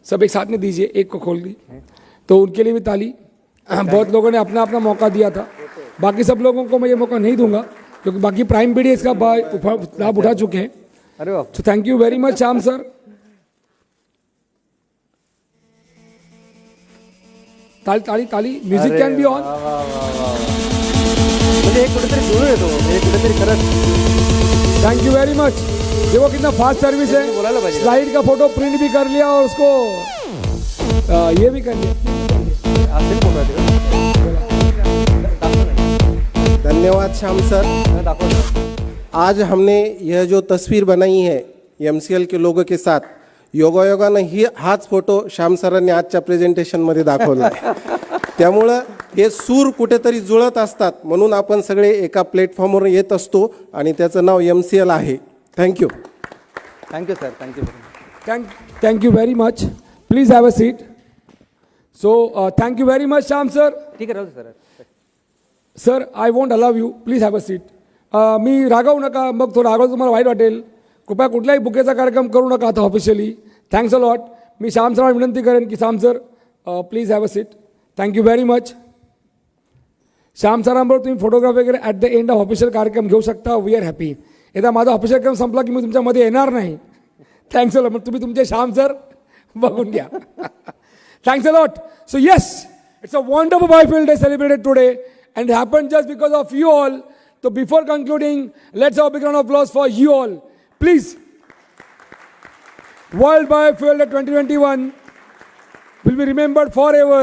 सब एक साथ में दीजिए, एक को खोल दी। तो उनके लिए भी ताली। बहुत लोगों ने अपना अपना मौका दिया था, बाकी सब लोगों को मैं ये मौका नहीं दूंगा क्योंकि बाकी प्राइम पीडी इसका लाभ उठा चुके हैं। तो thank you very much Shyam sir. ताली ताली ताली। Music can be on. मुझे एक कुठेतरी सुरू येतो, एक कुठेतरी खरंच थैंक यू वेरी मच। देखो कितना फास्ट सर्विस है। स्लाइड का फोटो प्रिंट भी कर लिया और उसको ये भी कर लिया। धन्यवाद श्याम सर। आज हमने यह जो तस्वीर बनाई है एमसीएल के लोगों के साथ, योगायोगानं हाच फोटो श्याम सरांनी आजच्या प्रेझेंटेशनमध्ये दाखवला आहे। त्यामुळं हे सूर कुठेतरी जुळत असतात, म्हणून आपण सगळे एका प्लॅटफॉर्मवर येत असतो आणि त्याचं नाव एमसीएल आहे। Thank you sir, thank you very much. Please have a seat. So thank you very much Shyam sir. ठीक आहे, राहू दे sir. Sir I won't allow you, please have a seat. मी रागवू नका, मग तो रागव तुम्हाला वाईट वाटेल। कृपया कुठलाही बुकेचा कार्यक्रम करू नका आता ऑफिशियली। Thanks a lot. मी श्याम सरांना विनंती करेन की Shyam sir please have a seat. Thank you very much. Shyam सरांबरोबर तुम्ही फोटोग्राफ वगैरे at the end of official कार्यक्रम घेऊ शकता। We are happy. एकदा माझा ऑफिशियल कार्यक्रम संपला की मी तुमच्यामध्ये येणार नाही। Thanks a lot. मग तुम्ही तुमचे श्याम सर बघून घ्या। Thanks a lot. So yes, it's a wonderful byfield day celebrated today and it happened just because of you all. So before concluding, let's have a big round of applause for you all. Please. World Biofuel Day 2021 will be remembered forever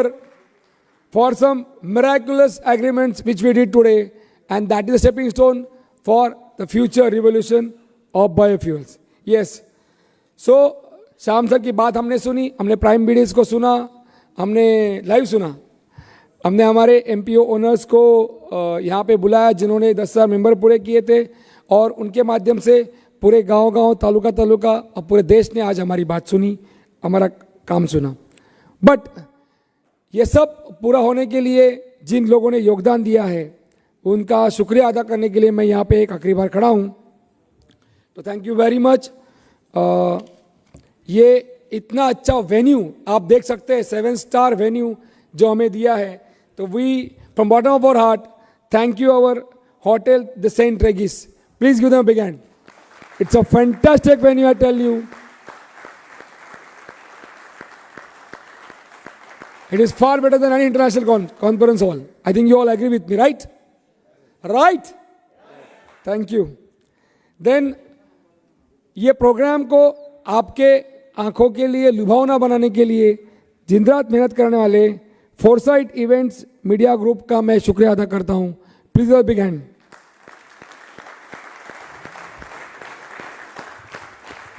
for some miraculous agreements which we did today, and that is a stepping stone for the future revolution of biofuels. Yes. So Shyam sir की बात हमने सुनी, हमने prime medias को सुना, हमने live सुना, हमने हमारे एमपीओ ओनर्स को यहाँ पे बुलाया जिन्होंने 10,000 मेंबर पूरे किए थे, और उनके माध्यम से पूरे गांव-गांव, तालुका और पूरे देश ने आज हमारी बात सुनी, हमारा काम सुना. बट ये सब पूरा होने के लिए जिन लोगों ने योगदान दिया है उनका शुक्रिया अदा करने के लिए मैं यहाँ पे एक आखिरी बार खड़ा हूँ. तो थैंक यू वेरी मच. ये इतना अच्छा वेन्यू आप देख सकते हैं, 7-star वेन्यू जो हमें दिया है, तो we from bottom of our heart thank you our hotel the St Regis. Please give them a big hand. It's a fantastic venue, I tell you. It is far better than any international conference hall. I think you all agree with me, right? Right? Thank you. Then ये programme को आपके आंखों के लिए लुभावना बनाने के लिए दिन रात मेहनत करने वाले फोरसाइट इवेंट्स मीडिया ग्रुप का मैं शुक्रिया अदा करता हूं. Please a big hand.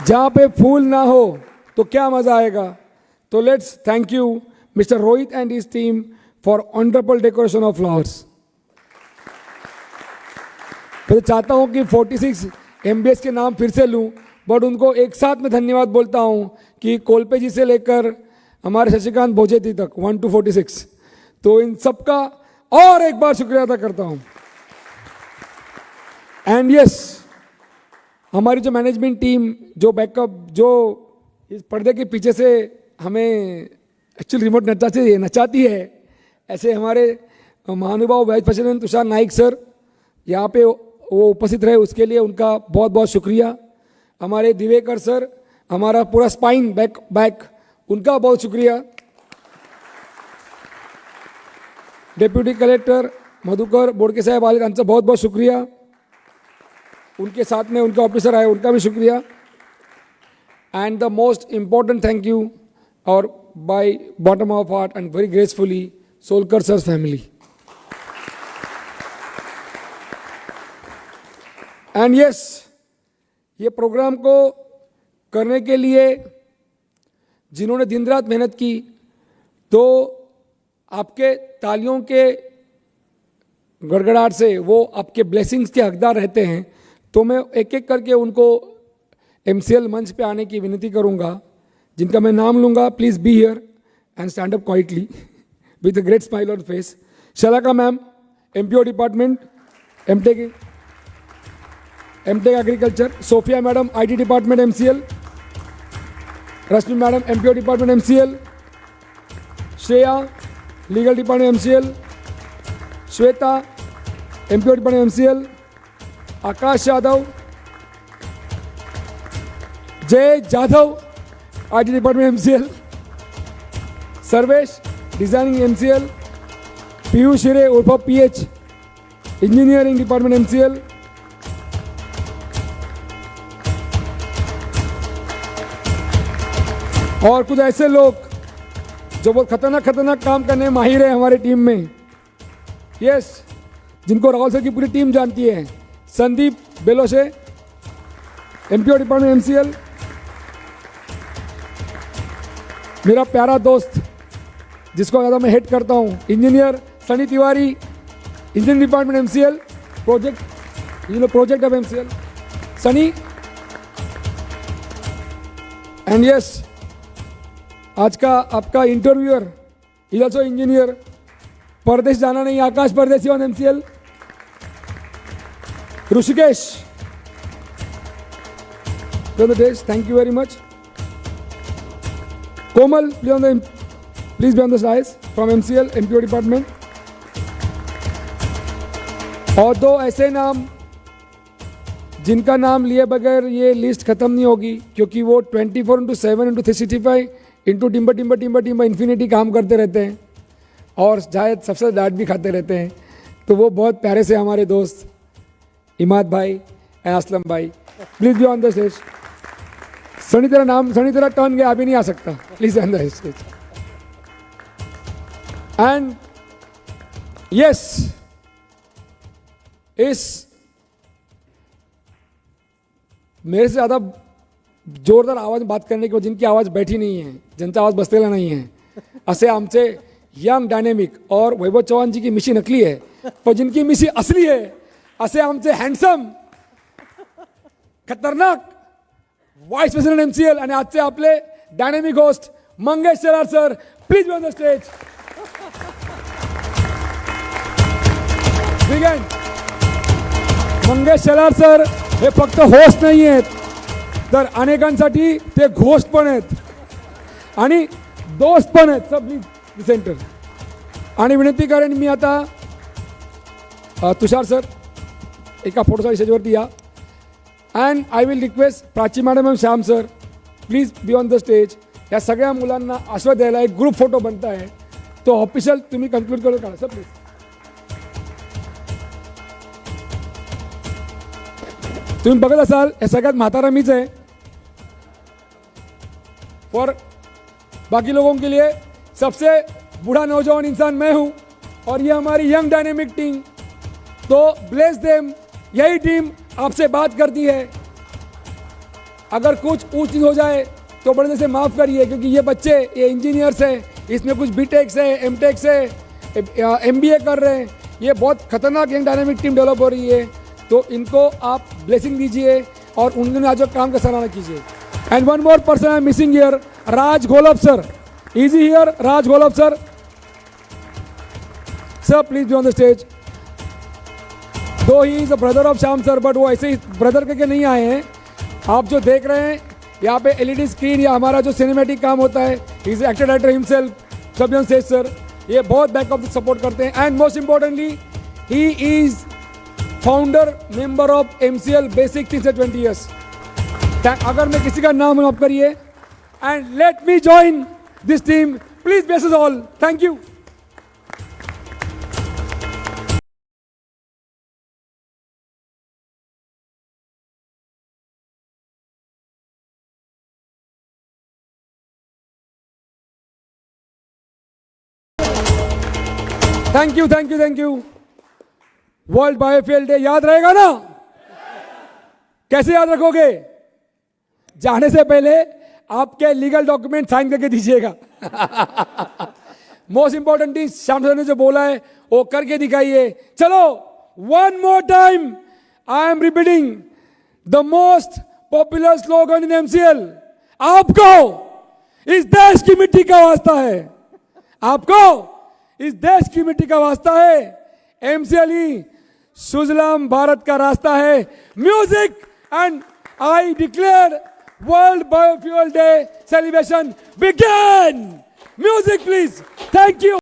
जहां पे फूल ना हो तो क्या मजा आएगा. तो let's thank you Mr. Rohit and his team for wonderful decoration of flowers. तो चाहता हूं कि 46 MBS के नाम फिर से लूं, बट उनको एक साथ में धन्यवाद बोलता हूं कि कोलपे जी से लेकर हमारे शशिकांत भोजेती तक 1 to 46, तो इन सबका और एक बार शुक्रिया अदा करता हूं. एंड यस, हमारी जो मैनेजमेंट टीम, जो बैकअप, जो इस पर्दे के पीछे से हमें एक्चुअली रिमोट नचाती है, ऐसे हमारे महानुभाव vice president Tushar Naik sir यहाँ पे वो उपस्थित रहे, उसके लिए उनका बहुत बहुत शुक्रिया. हमारे दिवेकर सर, हमारा पूरा स्पाइन बैक उनका बहुत शुक्रिया. डेप्यूटी कलेक्टर मधुकर बोडके साहेब आले, त्यांचा बहुत बहुत शुक्रिया. उनके साथ में उनके ऑफिसर आए, उनका भी शुक्रिया. And the most important thank you और by bottom of heart and very gracefully Solkar sir's family. And yes, ये प्रोग्राम को करने के लिए जिन्होंने दिन रात मेहनत की, तो आपके तालियों के गड़गड़ाहट से वो आपके ब्लेसिंग्स के हकदार रहते हैं. तो मैं एक एक करके उनको MCL मंच पे आने की विनती करूंगा, जिनका मैं नाम लूंगा. Please be here and stand up quietly with a great smile on face. Shalaka ma'am, MPO department, MTech agriculture. Sophia madam, IT department MCL. Rashmi madam, MPO department MCL. Shreya, legal department MCL. Shweta, MPO department MCL. Akash Yadav, Jay Jadhav, IT department MCL. Sarvesh, designing MCL. Piyush Hire उर्फ PH, engineering department MCL. और कुछ ऐसे लोग जो बहुत खतरनाक काम करने में माहिर है हमारी टीम में. यस, जिनको राहुल सर की पूरी टीम जानती है. Sandeep Beloshe, MPO department MCL. मेरा प्यारा दोस्त जिसको ज़्यादा मैं हेट करता हूँ, engineer Sunny Tiwari, engineering department MCL, project of MCL. Sunny. And yes, आज का आपका इंटरव्यूअर इज ऑल्सो इंजीनियर. परदेश जाना नहीं, आकाश परदेसी on MCL. Rishikesh, thank you very much. Komal, please be on the slides from MCL, MPO department. और दो ऐसे नाम जिनका नाम लिए बगैर ये लिस्ट खत्म नहीं होगी, क्योंकि वो 24/7/365 इंटू टिम्बर इन्फिनिटी काम करते रहते हैं और शायद सबसे डांट भी खाते रहते हैं. तो वो बहुत प्यारे से हमारे दोस्त इमाद भाई एंड असलम भाई. Please be on the stage. Sunny तेरा टर्न गया, अभी नहीं आ सकता. Please on the stage. And yes, इस मेरे से ज़्यादा जोरदार आवाज बात करने की जिनकी आवाज बैठी नहीं है, ज्यांचा आवाज बसलेला नाही आहे, असे आमचे यंग डायनेमिक और वैभव चव्हाण जी की मिशी नकली है पण जिनकी मिशी असली है, असे आमचे हँडसम खतरनाक वाइस प्रेसिडेंट एमसीएल आणि आजचे आपले dynamic host Mangesh Shelar sir, please be on the stage. Begin. Mangesh Shelar sir हे फक्त होस्ट नाही आहेत, तर अनेकांसाठी ते घोस्ट पण आहेत आणि दोस्त पण आहेत. सब प्लीज सेंटर. आणि विनंती करेन मी आता तुषार सर एका फोटोसाठी स्टेजवरती या. And I will request Prachi madam and Shyam sir, please be on the stage. या सगळ्या मुलांना आशीर्वाद द्यायला एक ग्रुप फोटो बनता आहे, तो ऑफिशियल तुम्ही कन्क्लूड करून काढा सर प्लीज. तुम्ही बघत असाल हे सगळ्यात म्हातारा मीच आहे. और बाकी लोगों के लिए सबसे बूढ़ा नौजवान इंसान मैं हूं और ये हमारी यंग डायनेमिक टीम. तो ब्लेस देम. यही टीम आपसे बात करती है. अगर कुछ ऊंच नीच हो जाए तो बड़े से माफ़ करिए, क्योंकि ये बच्चे ये इंजीनियर्स हैं, इसमें कुछ बीटेक्स है, एमटेक्स है, एमबीए कर रहे हैं. ये बहुत खतरनाक यंग डायनेमिक टीम डेवलप हो रही है, तो इनको आप ब्लेसिंग दीजिए और उनके आज काम का सराहना कीजिए. And one more person I am missing here, Raj Gholap sir. Is he here? Raj Gholap sir. Sir please be on the stage. Though he is a brother of Shyam sir, but वो ऐसे ही ब्रदर करके नहीं आए हैं. आप जो देख रहे हैं यहाँ पे एलईडी स्क्रीन या हमारा जो सिनेमैटिक काम होता है, इज एक्टर डायरेक्टर हिमसेल्फ सब्यन सेठ सर. ये बहुत बैकअप सपोर्ट करते हैं. And most importantly he is founder member of MCL basic team से 20 ईयर्स. अगर मैं किसी का नाम आप करिए. And let me join this team, please bless us all. Thank you. Thank you thank you thank you. World biofuel day याद रहेगा ना? कैसे याद रखोगे? जाने से पहले आपके लीगल डॉक्यूमेंट साइन करके दीजिएगा. मोस्ट इंपॉर्टेंट चीज श्याम सर ने जो बोला है वो करके दिखाइए. चलो one more time I am repeating the most popular slogan in MCL. आपको इस देश की मिट्टी का वास्ता है, आपको इस देश की मिट्टी का वास्ता है. एमसीएल ही सुजलाम भारत का रास्ता है. Music and I declare world biofuel day celebration begin. Music please. Thank you.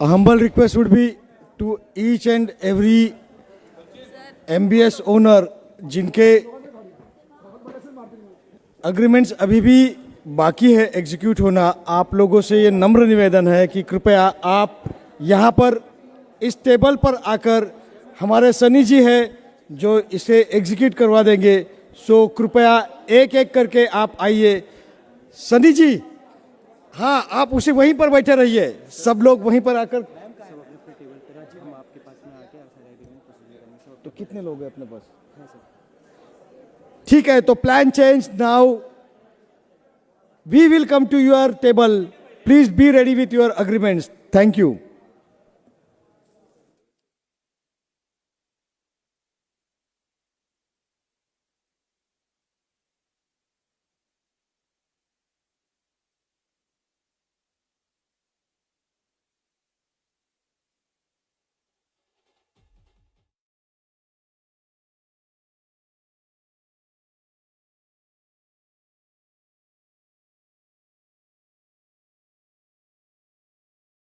A humble request would be to each and every MBS owner जिनके अग्रीमेंट्स अभी भी बाकी है एग्जीक्यूट होना, आप लोगों से ये नम्र निवेदन है कि कृपया आप यहाँ पर इस टेबल पर आकर, हमारे सनी जी है जो इसे एग्जीक्यूट करवा देंगे, सो कृपया एक एक करके आप आइए. सनी जी, हाँ आप उसे वहीं पर बैठे रहिए, सब लोग वहीं पर आकर। तो कितने लोग हैं अपने पास? ठीक है, तो plan change now, we will come to your table, please be ready with your agreements. Thank you.